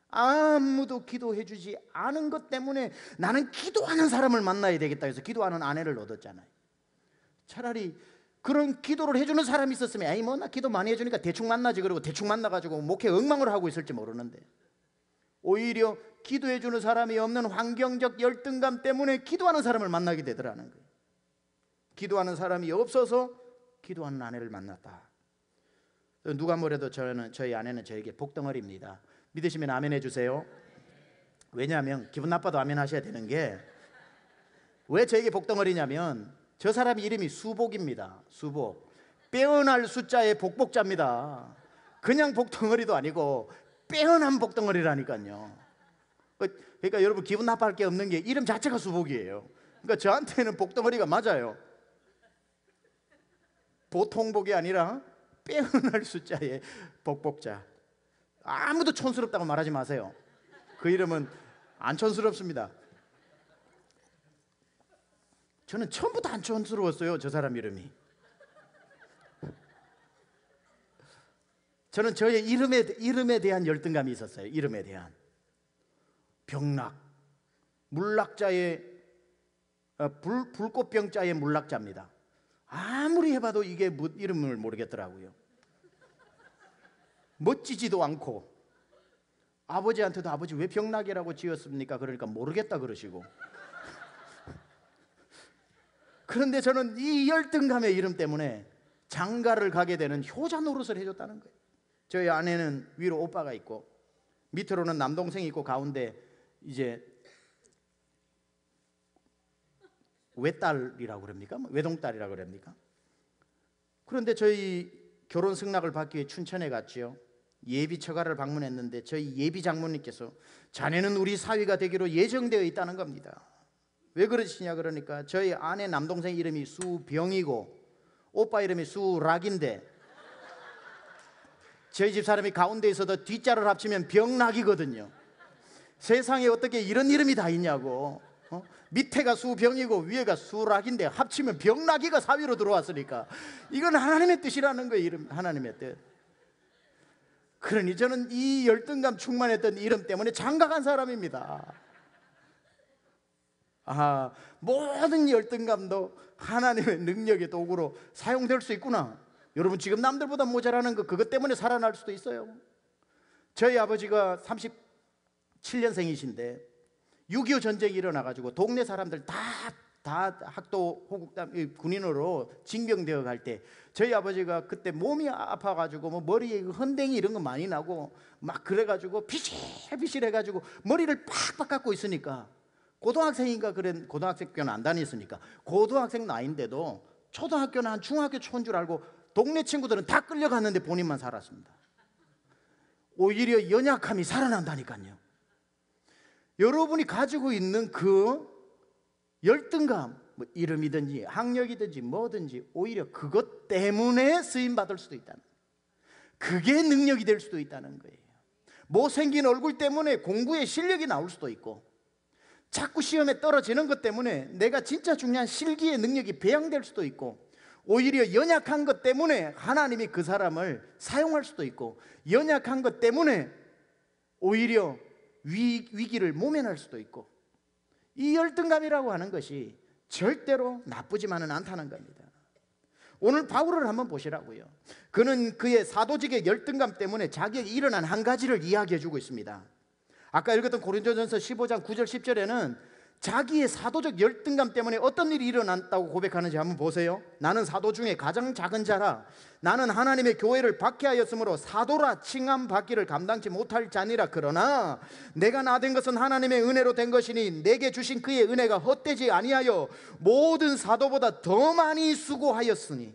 아무도 기도해 주지 않은 것 때문에 나는 기도하는 사람을 만나야 되겠다 해서 기도하는 아내를 얻었잖아요. 차라리 그런 기도를 해주는 사람이 있었으면 에이 뭐 나 기도 많이 해주니까 대충 만나지 그러고 대충 만나가지고 목회 엉망을 하고 있을지 모르는데, 오히려 기도해주는 사람이 없는 환경적 열등감 때문에 기도하는 사람을 만나게 되더라는 거예요. 기도하는 사람이 없어서 기도하는 아내를 만났다. 누가 뭐래도 저희 아내는 저에게 복덩어리입니다. 믿으시면 아멘 해주세요. 왜냐하면 기분 나빠도 아멘 하셔야 되는 게, 왜 저에게 복덩어리냐면 저 사람 이름이 수복입니다. 수복. 빼어날 숫자의 복복자입니다. 그냥 복덩어리도 아니고 빼어난 복덩어리라니까요. 그러니까 여러분 기분 나빠할 게 없는 게 이름 자체가 수복이에요. 그러니까 저한테는 복덩어리가 맞아요. 보통 복이 아니라 빼어날 숫자의 복복자. 아무도 촌스럽다고 말하지 마세요. 그 이름은 안 촌스럽습니다. 저는 처음부터 안 촌스러웠어요. 저 사람 이름이. 저는 저의 이름에 대한 열등감이 있었어요. 이름에 대한 병락, 물락자의 불꽃병자의 물락자입니다. 아무리 해봐도 이게 이름을 모르겠더라고요. 멋지지도 않고, 아버지한테도 아버지 왜 병락이라고 지었습니까? 그러니까 모르겠다 그러시고. 그런데 저는 이 열등감의 이름 때문에 장가를 가게 되는 효자 노릇을 해줬다는 거예요. 저희 아내는 위로 오빠가 있고 밑으로는 남동생이 있고 가운데 이제 외딸이라고 그럽니까? 외동딸이라고 그럽니까? 그런데 저희 결혼 승낙을 받기 위해 춘천에 갔지요. 예비 처가를 방문했는데 저희 예비 장모님께서 자네는 우리 사위가 되기로 예정되어 있다는 겁니다. 왜 그러시냐 그러니까 저희 아내 남동생 이름이 수병이고 오빠 이름이 수락인데 저희 집 사람이 가운데 있어도 뒷자를 합치면 병락이거든요. 세상에 어떻게 이런 이름이 다 있냐고. 밑에가 수병이고 위에가 수락인데 합치면 병락이가 사위로 들어왔으니까 이건 하나님의 뜻이라는 거예요. 이름 하나님의 뜻. 그러니 저는 이 열등감 충만했던 이름 때문에 장가간 사람입니다. 모든 열등감도 하나님의 능력의 도구로 사용될 수 있구나. 여러분 지금 남들보다 모자라는 거 그것 때문에 살아날 수도 있어요. 저희 아버지가 37년생이신데 6.25 전쟁이 일어나가지고 동네 사람들 다 학도 호국당 군인으로 징병되어 갈 때 저희 아버지가 그때 몸이 아파가지고 뭐 머리에 헌댕이 이런 거 많이 나고 막 그래가지고 비실비실해가지고 머리를 팍팍 깎고 있으니까 고등학생인가 그런 고등학교는 안 다녔으니까 고등학생 나이인데도 초등학교나 한 중학교 초인 줄 알고 동네 친구들은 다 끌려갔는데 본인만 살았습니다. 오히려 연약함이 살아난다니까요. 여러분이 가지고 있는 그 열등감, 뭐 이름이든지 학력이든지 뭐든지 오히려 그것 때문에 쓰임받을 수도 있다는 거예요. 그게 능력이 될 수도 있다는 거예요. 못생긴 얼굴 때문에 공부에 실력이 나올 수도 있고 자꾸 시험에 떨어지는 것 때문에 내가 진짜 중요한 실기의 능력이 배양될 수도 있고 오히려 연약한 것 때문에 하나님이 그 사람을 사용할 수도 있고 연약한 것 때문에 오히려 위기를 모면할 수도 있고 이 열등감이라고 하는 것이 절대로 나쁘지만은 않다는 겁니다. 오늘 바울을 한번 보시라고요. 그는 그의 사도직의 열등감 때문에 자기에게 일어난 한 가지를 이야기해 주고 있습니다. 아까 읽었던 고린도전서 15장 9절 10절에는 자기의 사도적 열등감 때문에 어떤 일이 일어났다고 고백하는지 한번 보세요. 나는 사도 중에 가장 작은 자라. 나는 하나님의 교회를 박해하였으므로 사도라 칭함 받기를 감당치 못할 자니라. 그러나 내가 나된 것은 하나님의 은혜로 된 것이니 내게 주신 그의 은혜가 헛되지 아니하여 모든 사도보다 더 많이 수고하였으니.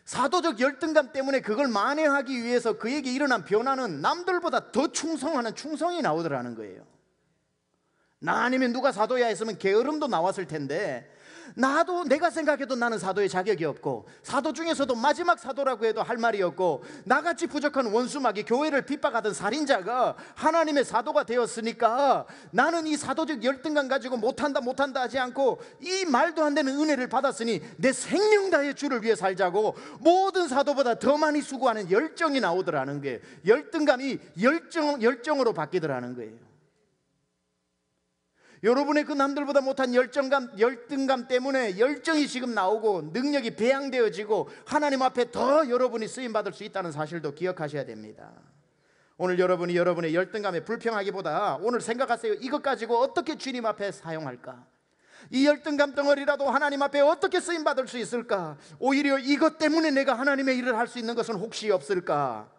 사도적 열등감 때문에 그걸 만회하기 위해서 그에게 일어난 변화는 남들보다 더 충성하는 충성이 나오더라는 거예요. 나 아니면 누가 사도야 했으면 게으름도 나왔을 텐데 나도 내가 생각해도 나는 사도의 자격이 없고 사도 중에서도 마지막 사도라고 해도 할 말이 없고 나같이 부족한 원수막이 교회를 핍박하던 살인자가 하나님의 사도가 되었으니까 나는 이 사도적 열등감 가지고 못한다 하지 않고 이 말도 안 되는 은혜를 받았으니 내 생명 다해 주를 위해 살자고 모든 사도보다 더 많이 수고하는 열정이 나오더라는 거예요. 열등감이 열정으로 바뀌더라는 거예요. 여러분의 그 남들보다 못한 열등감 때문에 열정이 지금 나오고 능력이 배양되어지고 하나님 앞에 더 여러분이 쓰임받을 수 있다는 사실도 기억하셔야 됩니다. 오늘 여러분이 여러분의 열등감에 불평하기보다 오늘 생각하세요. 이것 가지고 어떻게 주님 앞에 사용할까? 이 열등감 덩어리라도 하나님 앞에 어떻게 쓰임받을 수 있을까? 오히려 이것 때문에 내가 하나님의 일을 할 수 있는 것은 혹시 없을까?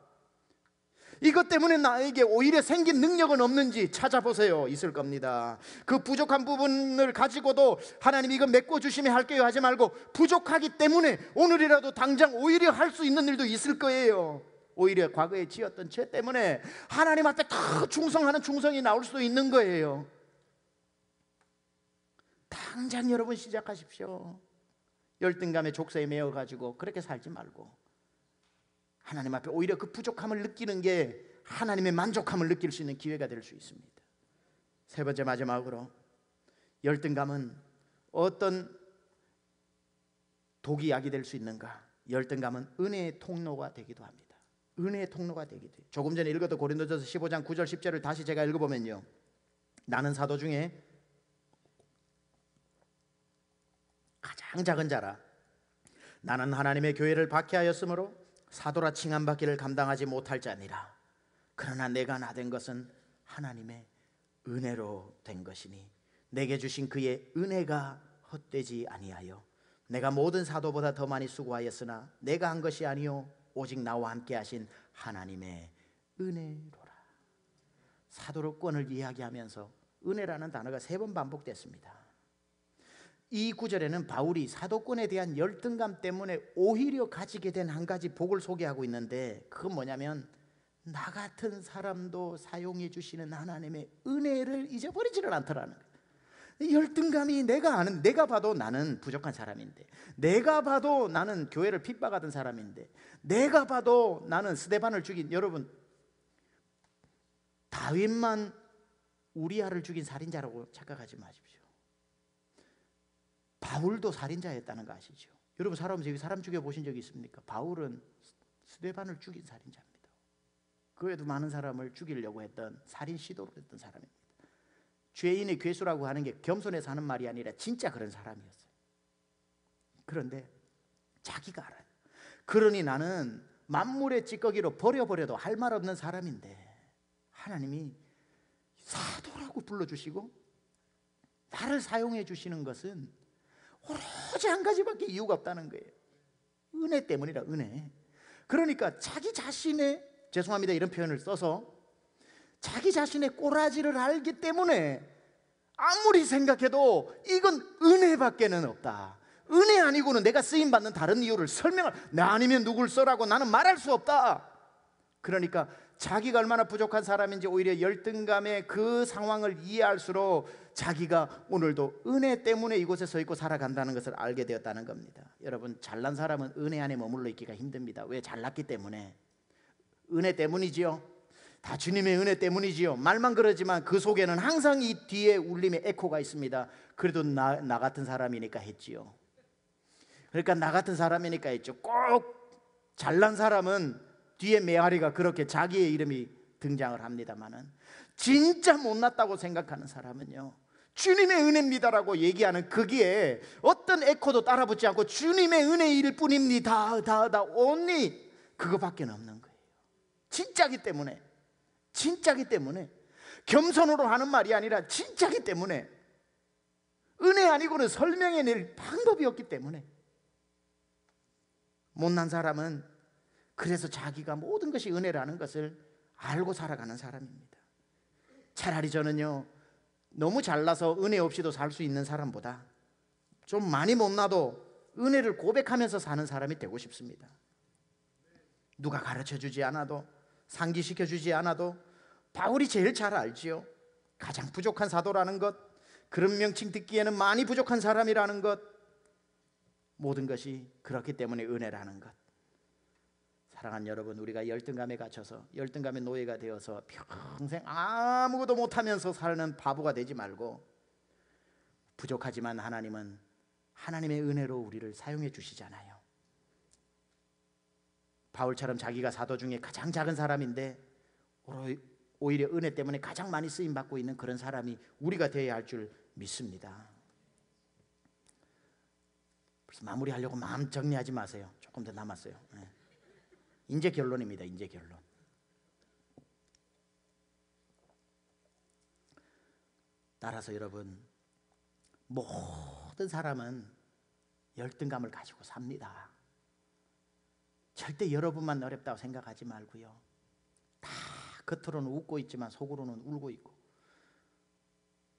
이것 때문에 나에게 오히려 생긴 능력은 없는지 찾아보세요. 있을 겁니다. 그 부족한 부분을 가지고도 하나님 이거 메꿔주시면 할게요 하지 말고 부족하기 때문에 오늘이라도 당장 오히려 할 수 있는 일도 있을 거예요. 오히려 과거에 지었던 죄 때문에 하나님 앞에 더 충성하는 충성이 나올 수도 있는 거예요. 당장 여러분 시작하십시오. 열등감의 족쇄에 매여가지고 그렇게 살지 말고 하나님 앞에 오히려 그 부족함을 느끼는 게 하나님의 만족함을 느낄 수 있는 기회가 될 수 있습니다. 세 번째 마지막으로 열등감은 어떤 독이 약이 될 수 있는가? 열등감은 은혜의 통로가 되기도 합니다. 은혜의 통로가 되기도 해요. 조금 전에 읽었던 고린도전서 15장 9절 10절을 다시 제가 읽어보면요, 나는 사도 중에 가장 작은 자라. 나는 하나님의 교회를 박해하였으므로 사도라 칭함받기를 감당하지 못할 자니라. 그러나 내가 나된 것은 하나님의 은혜로 된 것이니 내게 주신 그의 은혜가 헛되지 아니하여 내가 모든 사도보다 더 많이 수고하였으나 내가 한 것이 아니요 오직 나와 함께 하신 하나님의 은혜로라. 사도권을 이야기하면서 은혜라는 단어가 3번 반복됐습니다. 이 구절에는 바울이 사도권에 대한 열등감 때문에 오히려 가지게 된 한 가지 복을 소개하고 있는데, 그건 뭐냐면 나 같은 사람도 사용해 주시는 하나님의 은혜를 잊어버리지를 않더라는 거예요. 열등감이 내가 봐도 나는 부족한 사람인데, 내가 봐도 나는 교회를 핍박하던 사람인데, 내가 봐도 나는 스데반을 죽인, 여러분 다윗만 우리아를 죽인 살인자라고 착각하지 마십시오. 바울도 살인자였다는 거 아시죠? 여러분 사람 죽여보신 적이 있습니까? 바울은 스데반을 죽인 살인자입니다. 그 외에도 많은 사람을 죽이려고 했던 살인 시도를 했던 사람입니다. 죄인의 괴수라고 하는 게 겸손해서 하는 말이 아니라 진짜 그런 사람이었어요. 그런데 자기가 알아요. 그러니 나는 만물의 찌꺼기로 버려버려도 할 말 없는 사람인데 하나님이 사도라고 불러주시고 나를 사용해 주시는 것은 오로지 한 가지밖에 이유가 없다는 거예요. 은혜 때문이라. 은혜. 그러니까 자기 자신의, 죄송합니다 이런 표현을 써서, 자기 자신의 꼬라지를 알기 때문에 아무리 생각해도 이건 은혜밖에는 없다. 은혜 아니고는 내가 쓰임받는 다른 이유를 나 아니면 누굴 써라고 나는 말할 수 없다. 그러니까 자기가 얼마나 부족한 사람인지 오히려 열등감의 그 상황을 이해할수록 자기가 오늘도 은혜 때문에 이곳에 서 있고 살아간다는 것을 알게 되었다는 겁니다. 여러분, 잘난 사람은 은혜 안에 머물러 있기가 힘듭니다. 왜? 잘났기 때문에. 은혜 때문이지요. 다 주님의 은혜 때문이지요. 말만 그러지만 그 속에는 항상 이 뒤에 울림의 에코가 있습니다. 그래도 나 같은 사람이니까 했지요. 그러니까 나 같은 사람이니까 했죠. 꼭 잘난 사람은 뒤에 메아리가 그렇게 자기의 이름이 등장을 합니다만은, 진짜 못났다고 생각하는 사람은요, 주님의 은혜입니다라고 얘기하는 거기에 어떤 에코도 따라붙지 않고 주님의 은혜일 뿐입니다. only 그거밖에 없는 거예요. 진짜기 때문에. 겸손으로 하는 말이 아니라 진짜기 때문에, 은혜 아니고는 설명해낼 방법이 없기 때문에. 못난 사람은 그래서 자기가 모든 것이 은혜라는 것을 알고 살아가는 사람입니다. 차라리 저는요, 너무 잘나서 은혜 없이도 살 수 있는 사람보다 좀 많이 못나도 은혜를 고백하면서 사는 사람이 되고 싶습니다. 누가 가르쳐주지 않아도, 상기시켜주지 않아도 바울이 제일 잘 알지요. 가장 부족한 사도라는 것, 그런 명칭 듣기에는 많이 부족한 사람이라는 것, 모든 것이 그렇기 때문에 은혜라는 것. 사랑하는 여러분, 우리가 열등감에 갇혀서 열등감의 노예가 되어서 평생 아무것도 못하면서 사는 바보가 되지 말고, 부족하지만 하나님은 하나님의 은혜로 우리를 사용해 주시잖아요. 바울처럼 자기가 사도 중에 가장 작은 사람인데 오히려 은혜 때문에 가장 많이 쓰임 받고 있는 그런 사람이 우리가 되어야 할 줄 믿습니다. 그래서 마무리하려고 마음 정리하지 마세요. 조금 더 남았어요. 네. 이제 결론입니다. 이제 결론. 따라서 여러분, 모든 사람은 열등감을 가지고 삽니다. 절대 여러분만 어렵다고 생각하지 말고요. 다 겉으로는 웃고 있지만 속으로는 울고 있고,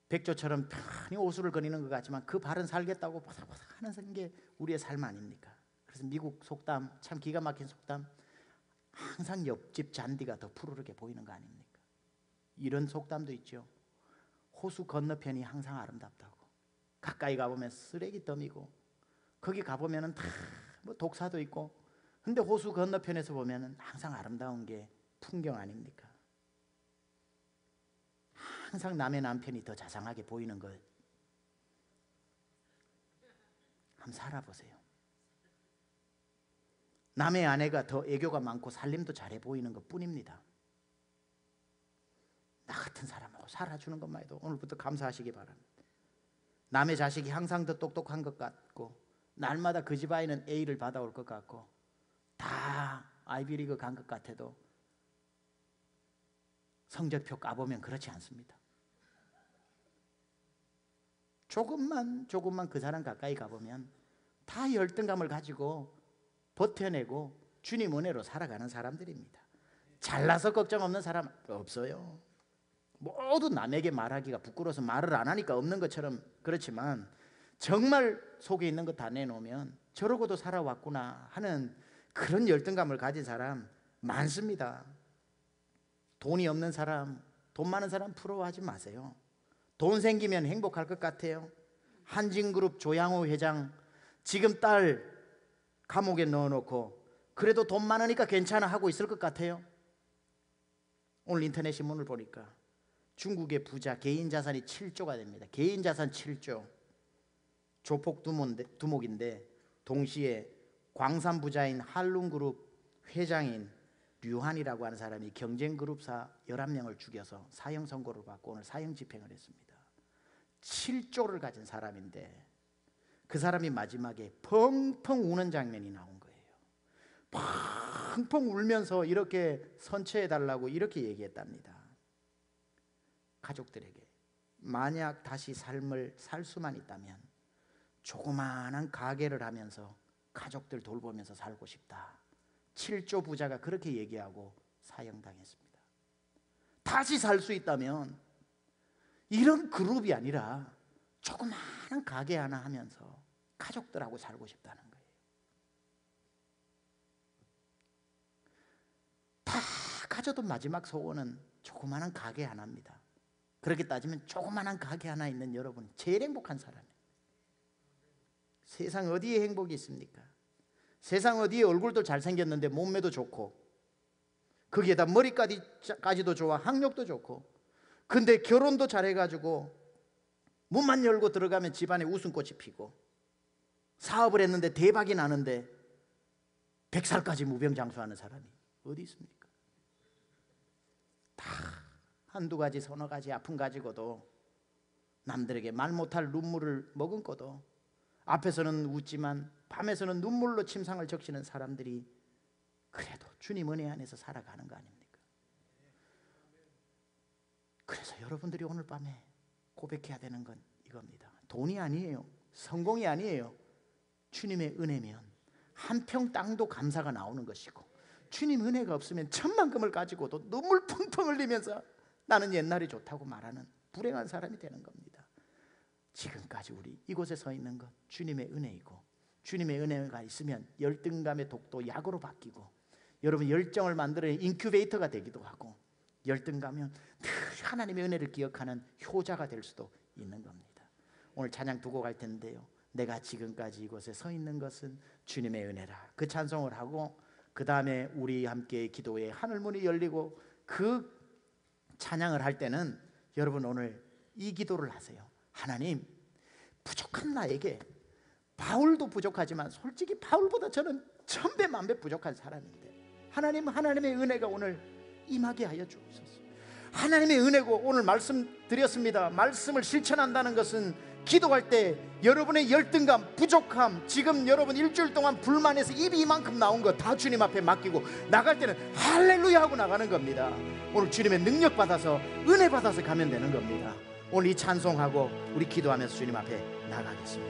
백조처럼 편히 오수를 거리는 것 같지만 그 발은 살겠다고 보삭보삭 하는 게 우리의 삶 아닙니까? 그래서 미국 속담, 참 기가 막힌 속담, 항상 옆집 잔디가 더 푸르르게 보이는 거 아닙니까? 이런 속담도 있죠. 호수 건너편이 항상 아름답다고. 가까이 가보면 쓰레기 더미고, 거기 가보면 다 뭐 독사도 있고, 근데 호수 건너편에서 보면 항상 아름다운 게 풍경 아닙니까? 항상 남의 남편이 더 자상하게 보이는 걸 한번 살아보세요. 남의 아내가 더 애교가 많고 살림도 잘해 보이는 것 뿐입니다. 나 같은 사람하고 살아주는 것만 해도 오늘부터 감사하시기 바랍니다. 남의 자식이 항상 더 똑똑한 것 같고, 날마다 그 집 아이는 A를 받아올 것 같고, 다 아이비리그 간 것 같아도 성적표 까보면 그렇지 않습니다. 조금만 그 사람 가까이 가보면 다 열등감을 가지고 버텨내고 주님 은혜로 살아가는 사람들입니다. 잘나서 걱정 없는 사람 없어요. 모두 남에게 말하기가 부끄러워서 말을 안 하니까 없는 것처럼 그렇지만, 정말 속에 있는 거 다 내놓으면 저러고도 살아왔구나 하는 그런 열등감을 가진 사람 많습니다. 돈이 없는 사람, 돈 많은 사람 부러워하지 마세요. 돈 생기면 행복할 것 같아요? 한진그룹 조양호 회장 지금 딸 감옥에 넣어놓고 그래도 돈 많으니까 괜찮아 하고 있을 것 같아요? 오늘 인터넷 신문을 보니까 중국의 부자 개인 자산이 7조가 됩니다. 개인 자산 7조. 조폭 두목인데 동시에 광산 부자인 한룬그룹 회장인 류한이라고 하는 사람이 경쟁그룹사 11명을 죽여서 사형 선고를 받고 오늘 사형 집행을 했습니다. 7조를 가진 사람인데 그 사람이 마지막에 펑펑 우는 장면이 나온 거예요. 펑펑 울면서 이렇게 선처해달라고 이렇게 얘기했답니다. 가족들에게 만약 다시 삶을 살 수만 있다면 조그마한 가게를 하면서 가족들 돌보면서 살고 싶다. 7조 부자가 그렇게 얘기하고 사형당했습니다. 다시 살 수 있다면 이런 그룹이 아니라 조그마한 가게 하나 하면서 가족들하고 살고 싶다는 거예요. 다 가져도 마지막 소원은 조그마한 가게 하나입니다. 그렇게 따지면 조그마한 가게 하나 있는 여러분이 제일 행복한 사람이에요. 세상 어디에 행복이 있습니까? 세상 어디에 얼굴도 잘생겼는데 몸매도 좋고, 거기에다 머리까지도 좋아, 학력도 좋고, 근데 결혼도 잘해가지고 문만 열고 들어가면 집안에 웃음꽃이 피고, 사업을 했는데 대박이 나는데 100살까지 무병장수하는 사람이 어디 있습니까? 다 한두 가지 서너 가지 아픔 가지고도 남들에게 말 못할 눈물을 머금고도 앞에서는 웃지만 밤에서는 눈물로 침상을 적시는 사람들이 그래도 주님 은혜 안에서 살아가는 거 아닙니까? 그래서 여러분들이 오늘 밤에 고백해야 되는 건 이겁니다. 돈이 아니에요. 성공이 아니에요. 주님의 은혜면 한 평 땅도 감사가 나오는 것이고, 주님 은혜가 없으면 천만금을 가지고도 눈물 펑펑 흘리면서 나는 옛날이 좋다고 말하는 불행한 사람이 되는 겁니다. 지금까지 우리 이곳에 서 있는 것 주님의 은혜이고, 주님의 은혜가 있으면 열등감의 독도 약으로 바뀌고, 여러분 열정을 만드는 인큐베이터가 되기도 하고, 열등감은 늘 하나님의 은혜를 기억하는 효자가 될 수도 있는 겁니다. 오늘 찬양 두고 갈 텐데요, 내가 지금까지 이곳에 서 있는 것은 주님의 은혜라, 그 찬송을 하고 그 다음에 우리 함께 기도에 하늘문이 열리고 그 찬양을 할 때는 여러분 오늘 이 기도를 하세요. 하나님, 부족한 나에게, 바울도 부족하지만 솔직히 바울보다 저는 천배 만배 부족한 사람인데, 하나님, 하나님의 은혜가 오늘 임하게 하여 주옵소서. 하나님의 은혜고, 오늘 말씀드렸습니다. 말씀을 실천한다는 것은 기도할 때 여러분의 열등감, 부족함, 지금 여러분 일주일 동안 불만해서 입이 이만큼 나온 거 다 주님 앞에 맡기고 나갈 때는 할렐루야 하고 나가는 겁니다. 오늘 주님의 능력 받아서, 은혜 받아서 가면 되는 겁니다. 오늘 이 찬송하고 우리 기도하면서 주님 앞에 나가겠습니다.